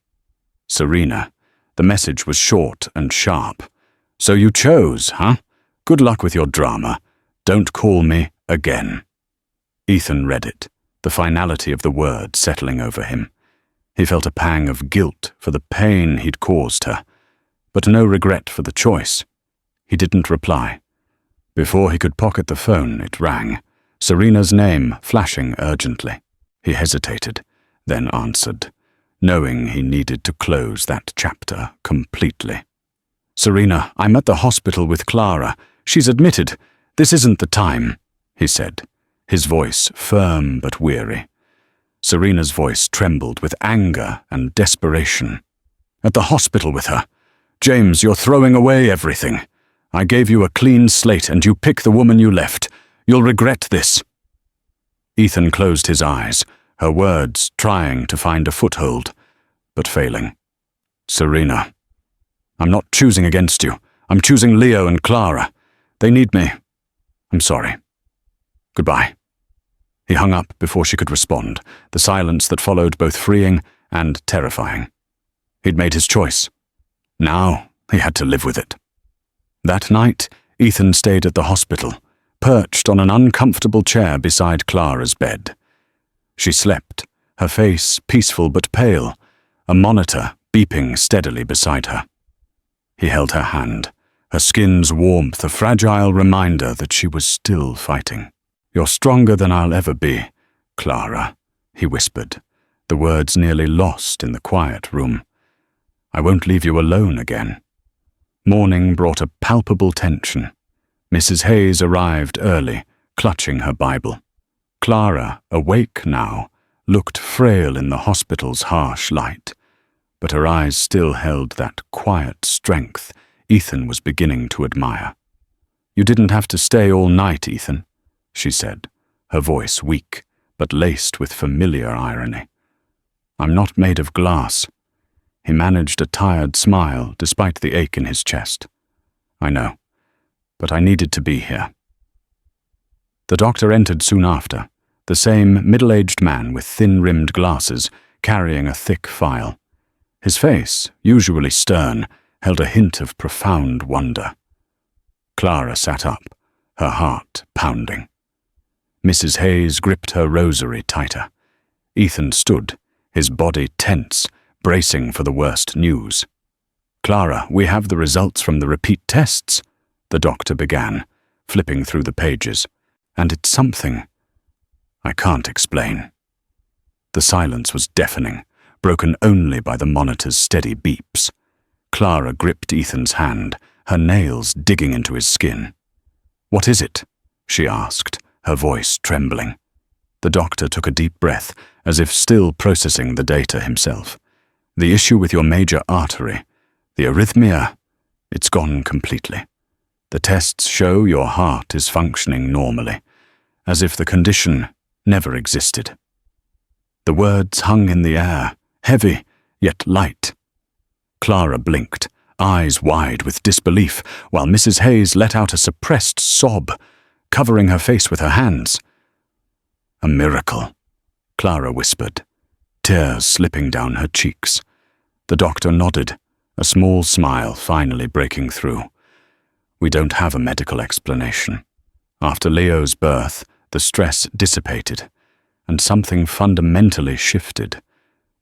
"Serena." The message was short and sharp. "So you chose, huh? Good luck with your drama. Don't call me again." Ethan read it, the finality of the word settling over him. He felt a pang of guilt for the pain he'd caused her, but no regret for the choice. He didn't reply. Before he could pocket the phone, it rang, Serena's name flashing urgently. He hesitated, then answered, knowing he needed to close that chapter completely. "Serena, I'm at the hospital with Clara. She's admitted. This isn't the time," he said, his voice firm but weary. Serena's voice trembled with anger and desperation. "At the hospital with her? James, you're throwing away everything. I gave you a clean slate and you pick the woman you left. You'll regret this." Ethan closed his eyes, her words trying to find a foothold, but failing. "Serena, I'm not choosing against you. I'm choosing Leo and Clara. They need me. I'm sorry. Goodbye." He hung up before she could respond, the silence that followed both freeing and terrifying. He'd made his choice. Now he had to live with it. That night, Ethan stayed at the hospital, perched on an uncomfortable chair beside Clara's bed. She slept, her face peaceful but pale, a monitor beeping steadily beside her. He held her hand, her skin's warmth a fragile reminder that she was still fighting. "You're stronger than I'll ever be, Clara," he whispered, the words nearly lost in the quiet room. "I won't leave you alone again." Morning brought a palpable tension. Mrs. Hayes arrived early, clutching her Bible. Clara, awake now, looked frail in the hospital's harsh light, but her eyes still held that quiet strength Ethan was beginning to admire. "You didn't have to stay all night, Ethan," she said, her voice weak, but laced with familiar irony. "I'm not made of glass." He managed a tired smile despite the ache in his chest. "I know, but I needed to be here." The doctor entered soon after, the same middle-aged man with thin-rimmed glasses, carrying a thick file. His face, usually stern, held a hint of profound wonder. Clara sat up, her heart pounding. Mrs. Hayes gripped her rosary tighter. Ethan stood, his body tense, bracing for the worst news. "Clara, we have the results from the repeat tests," the doctor began, flipping through the pages. "And it's something I can't explain." The silence was deafening, broken only by the monitor's steady beeps. Clara gripped Ethan's hand, her nails digging into his skin. "What is it?" she asked, her voice trembling. The doctor took a deep breath, as if still processing the data himself. "The issue with your major artery, the arrhythmia, it's gone completely. The tests show your heart is functioning normally, as if the condition never existed." The words hung in the air, heavy, yet light. Clara blinked, eyes wide with disbelief, while Mrs. Hayes let out a suppressed sob, covering her face with her hands. "A miracle," Clara whispered, tears slipping down her cheeks. The doctor nodded, a small smile finally breaking through. "We don't have a medical explanation. After Leo's birth, the stress dissipated, and something fundamentally shifted.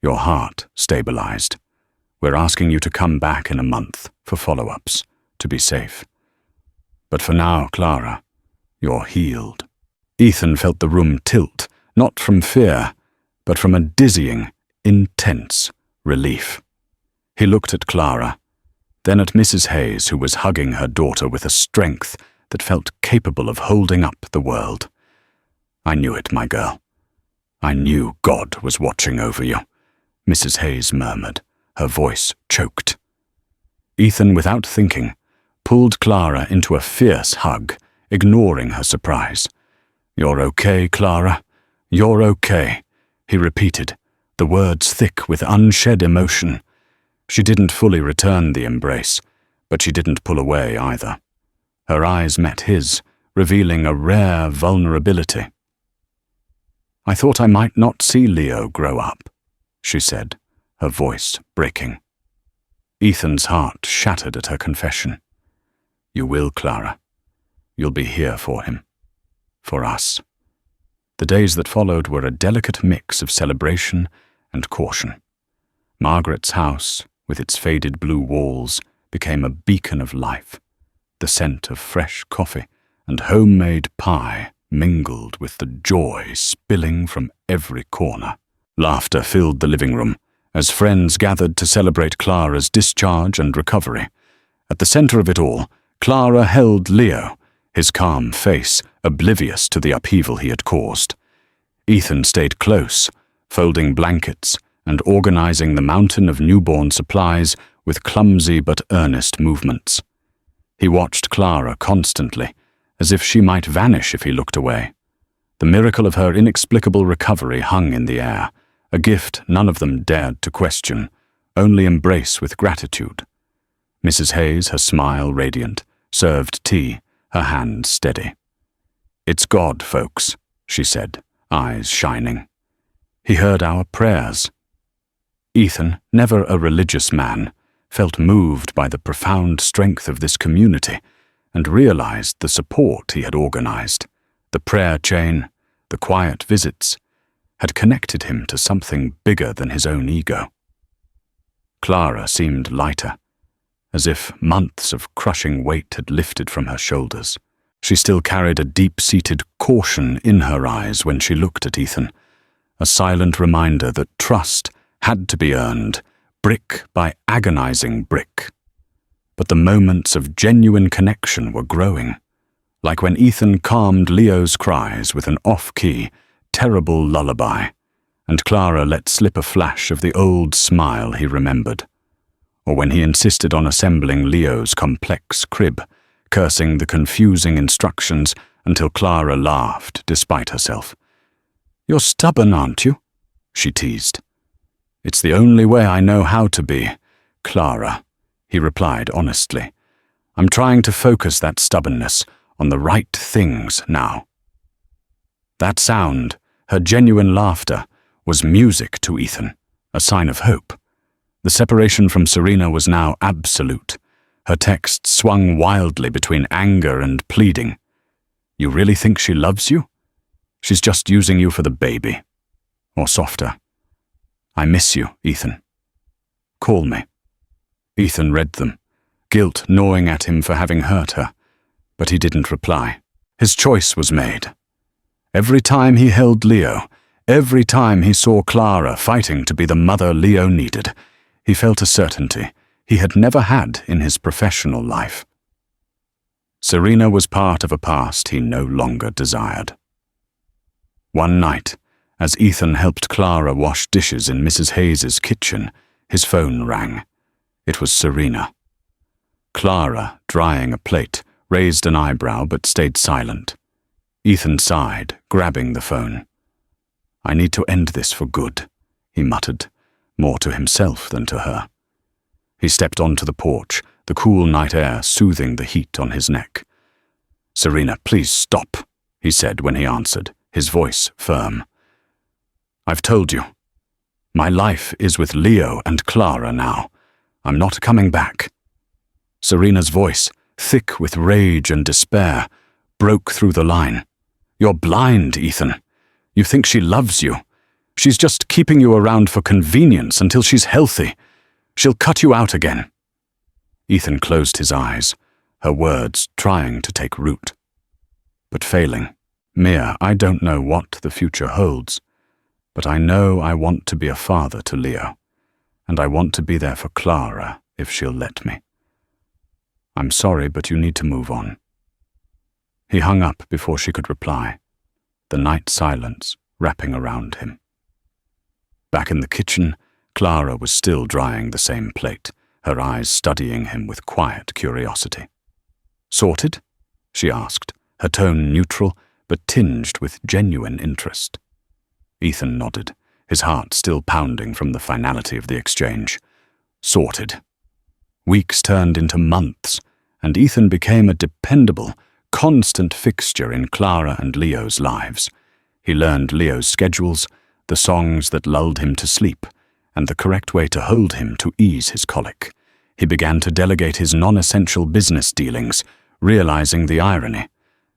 Your heart stabilized. We're asking you to come back in a month for follow-ups, to be safe. But for now, Clara, you're healed." Ethan felt the room tilt, not from fear, but from a dizzying, intense relief. He looked at Clara, then at Mrs. Hayes, who was hugging her daughter with a strength that felt capable of holding up the world. "I knew it, my girl. I knew God was watching over you," Mrs. Hayes murmured, her voice choked. Ethan, without thinking, pulled Clara into a fierce hug, ignoring her surprise. "You're okay, Clara. You're okay," he repeated, the words thick with unshed emotion. She didn't fully return the embrace, but she didn't pull away either. Her eyes met his, revealing a rare vulnerability. "I thought I might not see Leo grow up," she said, her voice breaking. Ethan's heart shattered at her confession. "You will, Clara. You'll be here for him. For us." The days that followed were a delicate mix of celebration and caution. Margaret's house, with its faded blue walls, became a beacon of life. The scent of fresh coffee and homemade pie mingled with the joy spilling from every corner. Laughter filled the living room as friends gathered to celebrate Clara's discharge and recovery. At the center of it all, Clara held Leo, his calm face oblivious to the upheaval he had caused. Ethan stayed close, folding blankets and organizing the mountain of newborn supplies with clumsy but earnest movements. He watched Clara constantly, as if she might vanish if he looked away. The miracle of her inexplicable recovery hung in the air, a gift none of them dared to question, only embrace with gratitude. Mrs. Hayes, her smile radiant, served tea, her hand steady. "It's God, folks," she said, eyes shining. "He heard our prayers." Ethan, never a religious man, felt moved by the profound strength of this community and realized the support he had organized. The prayer chain, the quiet visits, had connected him to something bigger than his own ego. Clara seemed lighter, as if months of crushing weight had lifted from her shoulders. She still carried a deep-seated caution in her eyes when she looked at Ethan, a silent reminder that trust had to be earned, brick by agonizing brick. But the moments of genuine connection were growing, like when Ethan calmed Leo's cries with an off-key, terrible lullaby, and Clara let slip a flash of the old smile he remembered, or when he insisted on assembling Leo's complex crib, cursing the confusing instructions until Clara laughed despite herself. "You're stubborn, aren't you?" she teased. "It's the only way I know how to be, Clara," he replied honestly. "I'm trying to focus that stubbornness on the right things now." That sound, her genuine laughter, was music to Ethan, a sign of hope. The separation from Serena was now absolute. Her text swung wildly between anger and pleading. You really think she loves you? She's just using you for the baby. Or softer. I miss you, Ethan. Call me. Ethan read them, guilt gnawing at him for having hurt her, but he didn't reply. His choice was made. Every time he held Leo, every time he saw Clara fighting to be the mother Leo needed, he felt a certainty he had never had in his professional life. Serena was part of a past he no longer desired. One night, as Ethan helped Clara wash dishes in Mrs. Hayes's kitchen, his phone rang. It was Serena. Clara, drying a plate, raised an eyebrow but stayed silent. Ethan sighed, grabbing the phone. I need to end this for good, he muttered, more to himself than to her. He stepped onto the porch, the cool night air soothing the heat on his neck. Serena, please stop, he said when he answered, his voice firm. I've told you. My life is with Leo and Clara now. I'm not coming back. Serena's voice, thick with rage and despair, broke through the line. You're blind, Ethan. You think she loves you. She's just keeping you around for convenience until she's healthy. She'll cut you out again. Ethan closed his eyes, her words trying to take root. But failing. Mia, I don't know what the future holds, but I know I want to be a father to Leo, and I want to be there for Clara if she'll let me. I'm sorry, but you need to move on. He hung up before she could reply, the night silence wrapping around him. Back in the kitchen, Clara was still drying the same plate, her eyes studying him with quiet curiosity. Sorted? She asked, her tone neutral but tinged with genuine interest. Ethan nodded, his heart still pounding from the finality of the exchange. Sorted. Weeks turned into months, and Ethan became a dependable, constant fixture in Clara and Leo's lives. He learned Leo's schedules, the songs that lulled him to sleep, and the correct way to hold him to ease his colic. He began to delegate his non-essential business dealings, realizing the irony.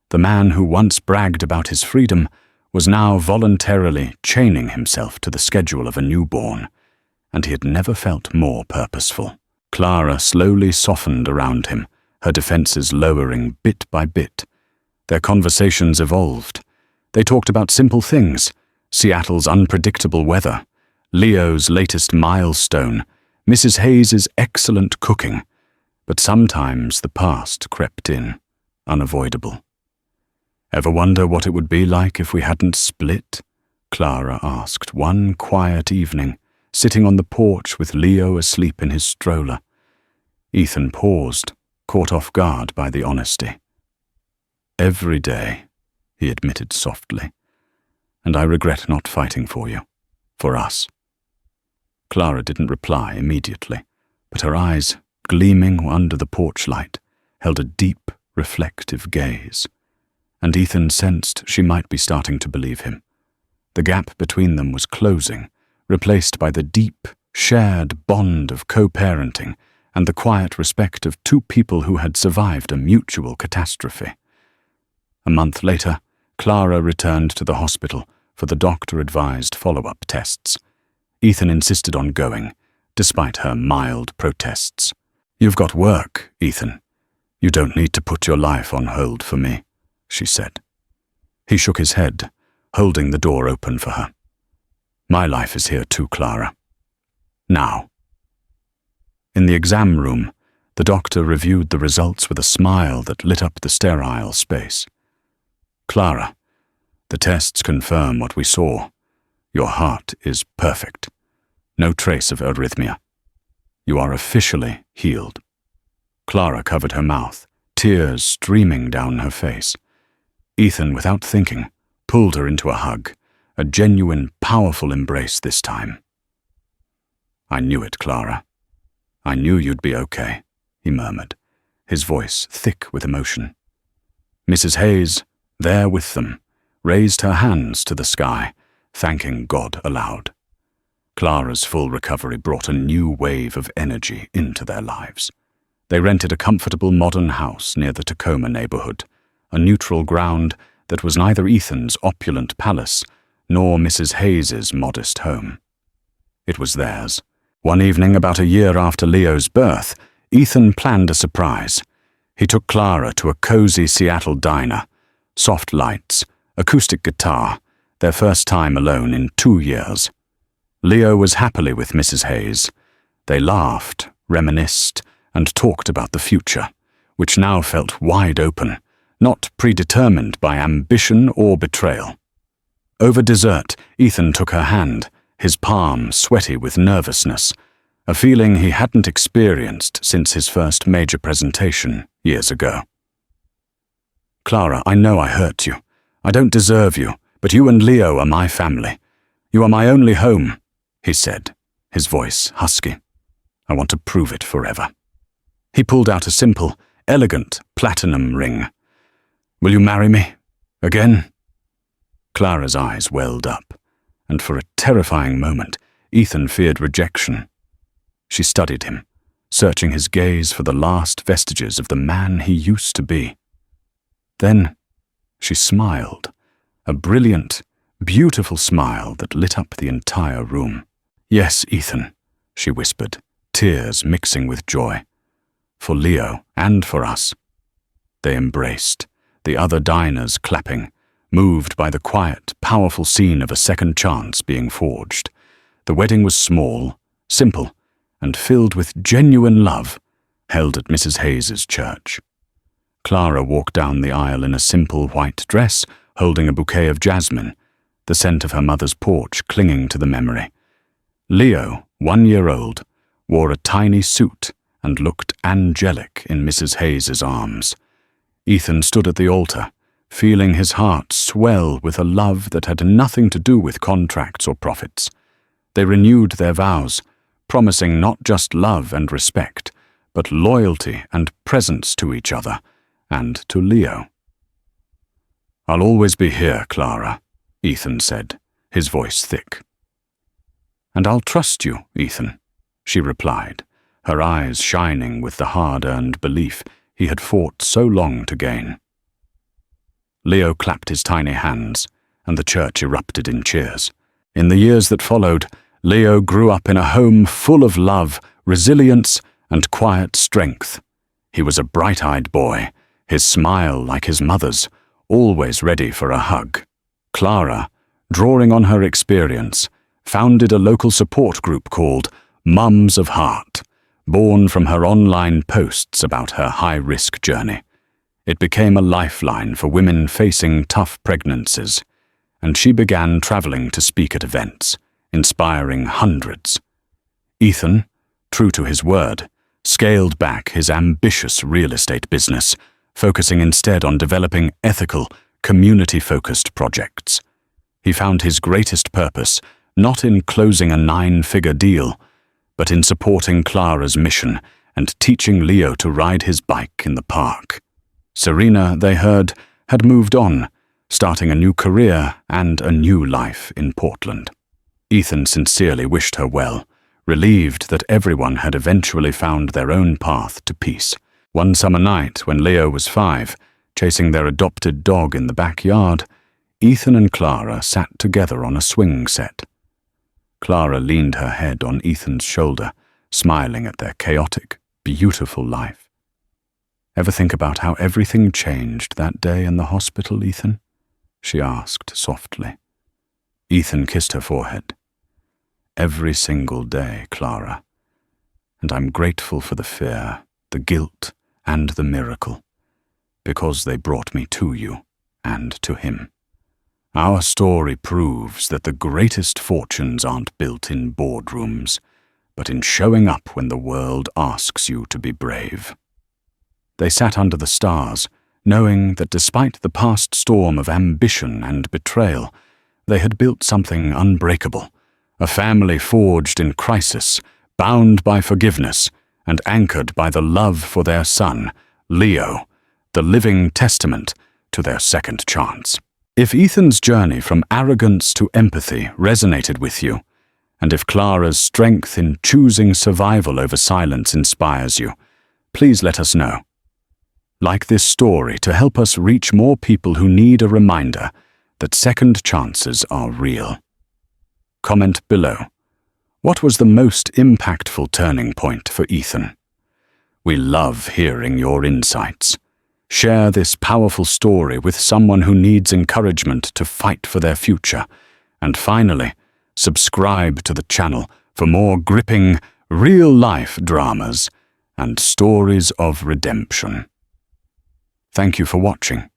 The man who once bragged about his freedom was now voluntarily chaining himself to the schedule of a newborn, and he had never felt more purposeful. Clara slowly softened around him, her defenses lowering bit by bit. Their conversations evolved. They talked about simple things, Seattle's unpredictable weather, Leo's latest milestone, Mrs. Hayes's excellent cooking, but sometimes the past crept in, unavoidable. Ever wonder what it would be like if we hadn't split? Clara asked one quiet evening, sitting on the porch with Leo asleep in his stroller. Ethan paused, caught off guard by the honesty. Every day, he admitted softly, and I regret not fighting for you, for us. Clara didn't reply immediately, but her eyes, gleaming under the porch light, held a deep, reflective gaze, and Ethan sensed she might be starting to believe him. The gap between them was closing, replaced by the deep, shared bond of co-parenting and the quiet respect of two people who had survived a mutual catastrophe. A month later, Clara returned to the hospital for the doctor-advised follow-up tests. Ethan insisted on going, despite her mild protests. You've got work, Ethan. You don't need to put your life on hold for me, she said. He shook his head, holding the door open for her. My life is here too, Clara. Now. In the exam room, the doctor reviewed the results with a smile that lit up the sterile space. Clara, the tests confirm what we saw. Your heart is perfect. No trace of arrhythmia. You are officially healed. Clara covered her mouth, tears streaming down her face. Ethan, without thinking, pulled her into a hug, a genuine, powerful embrace this time. I knew it, Clara. I knew you'd be okay, he murmured, his voice thick with emotion. Mrs. Hayes, there with them, raised her hands to the sky, thanking God aloud. Clara's full recovery brought a new wave of energy into their lives. They rented a comfortable modern house near the Tacoma neighborhood, a neutral ground that was neither Ethan's opulent palace nor Mrs. Hayes's modest home. It was theirs. One evening about a year after Leo's birth, Ethan planned a surprise. He took Clara to a cozy Seattle diner, soft lights, acoustic guitar, their first time alone in 2 years. Leo was happily with Mrs. Hayes. They laughed, reminisced, and talked about the future, which now felt wide open, not predetermined by ambition or betrayal. Over dessert, Ethan took her hand, his palm sweaty with nervousness, a feeling he hadn't experienced since his first major presentation years ago. "Clara, I know I hurt you. I don't deserve you, but you and Leo are my family. You are my only home," he said, his voice husky. "I want to prove it forever." He pulled out a simple, elegant platinum ring. "Will you marry me? Again?" Clara's eyes welled up, and for a terrifying moment, Ethan feared rejection. She studied him, searching his gaze for the last vestiges of the man he used to be. Then she smiled, a brilliant, beautiful smile that lit up the entire room. "Yes, Ethan," she whispered, tears mixing with joy. "For Leo and for us." They embraced, the other diners clapping, moved by the quiet, powerful scene of a second chance being forged. The wedding was small, simple, and filled with genuine love, held at Mrs. Hayes's church. Clara walked down the aisle in a simple white dress, holding a bouquet of jasmine, the scent of her mother's porch clinging to the memory. Leo, 1 year old, wore a tiny suit and looked angelic in Mrs. Hayes's arms. Ethan stood at the altar, feeling his heart swell with a love that had nothing to do with contracts or profits. They renewed their vows, promising not just love and respect, but loyalty and presence to each other and to Leo. "I'll always be here, Clara," Ethan said, his voice thick. "And I'll trust you, Ethan," she replied, her eyes shining with the hard-earned belief he had fought so long to gain. Leo clapped his tiny hands, and the church erupted in cheers. In the years that followed, Leo grew up in a home full of love, resilience, and quiet strength. He was a bright-eyed boy, his smile like his mother's, always ready for a hug. Clara, drawing on her experience, founded a local support group called Mums of Heart, born from her online posts about her high-risk journey. It became a lifeline for women facing tough pregnancies, and she began traveling to speak at events, inspiring hundreds. Ethan, true to his word, scaled back his ambitious real estate business, focusing instead on developing ethical, community-focused projects. He found his greatest purpose not in closing a 9-figure deal, but in supporting Clara's mission and teaching Leo to ride his bike in the park. Serena, they heard, had moved on, starting a new career and a new life in Portland. Ethan sincerely wished her well, relieved that everyone had eventually found their own path to peace. One summer night, when Leo was 5, chasing their adopted dog in the backyard, Ethan and Clara sat together on a swing set. Clara leaned her head on Ethan's shoulder, smiling at their chaotic, beautiful life. "Ever think about how everything changed that day in the hospital, Ethan?" she asked softly. Ethan kissed her forehead. "Every single day, Clara. And I'm grateful for the fear, the guilt, and the miracle, because they brought me to you and to him. Our story proves that the greatest fortunes aren't built in boardrooms, but in showing up when the world asks you to be brave." They sat under the stars, knowing that despite the past storm of ambition and betrayal, they had built something unbreakable, a family forged in crisis, bound by forgiveness, and anchored by the love for their son, Leo, the living testament to their second chance. If Ethan's journey from arrogance to empathy resonated with you, and if Clara's strength in choosing survival over silence inspires you, please let us know. Like this story to help us reach more people who need a reminder that second chances are real. Comment below. What was the most impactful turning point for Ethan? We love hearing your insights. Share this powerful story with someone who needs encouragement to fight for their future. And finally, subscribe to the channel for more gripping, real-life dramas and stories of redemption. Thank you for watching.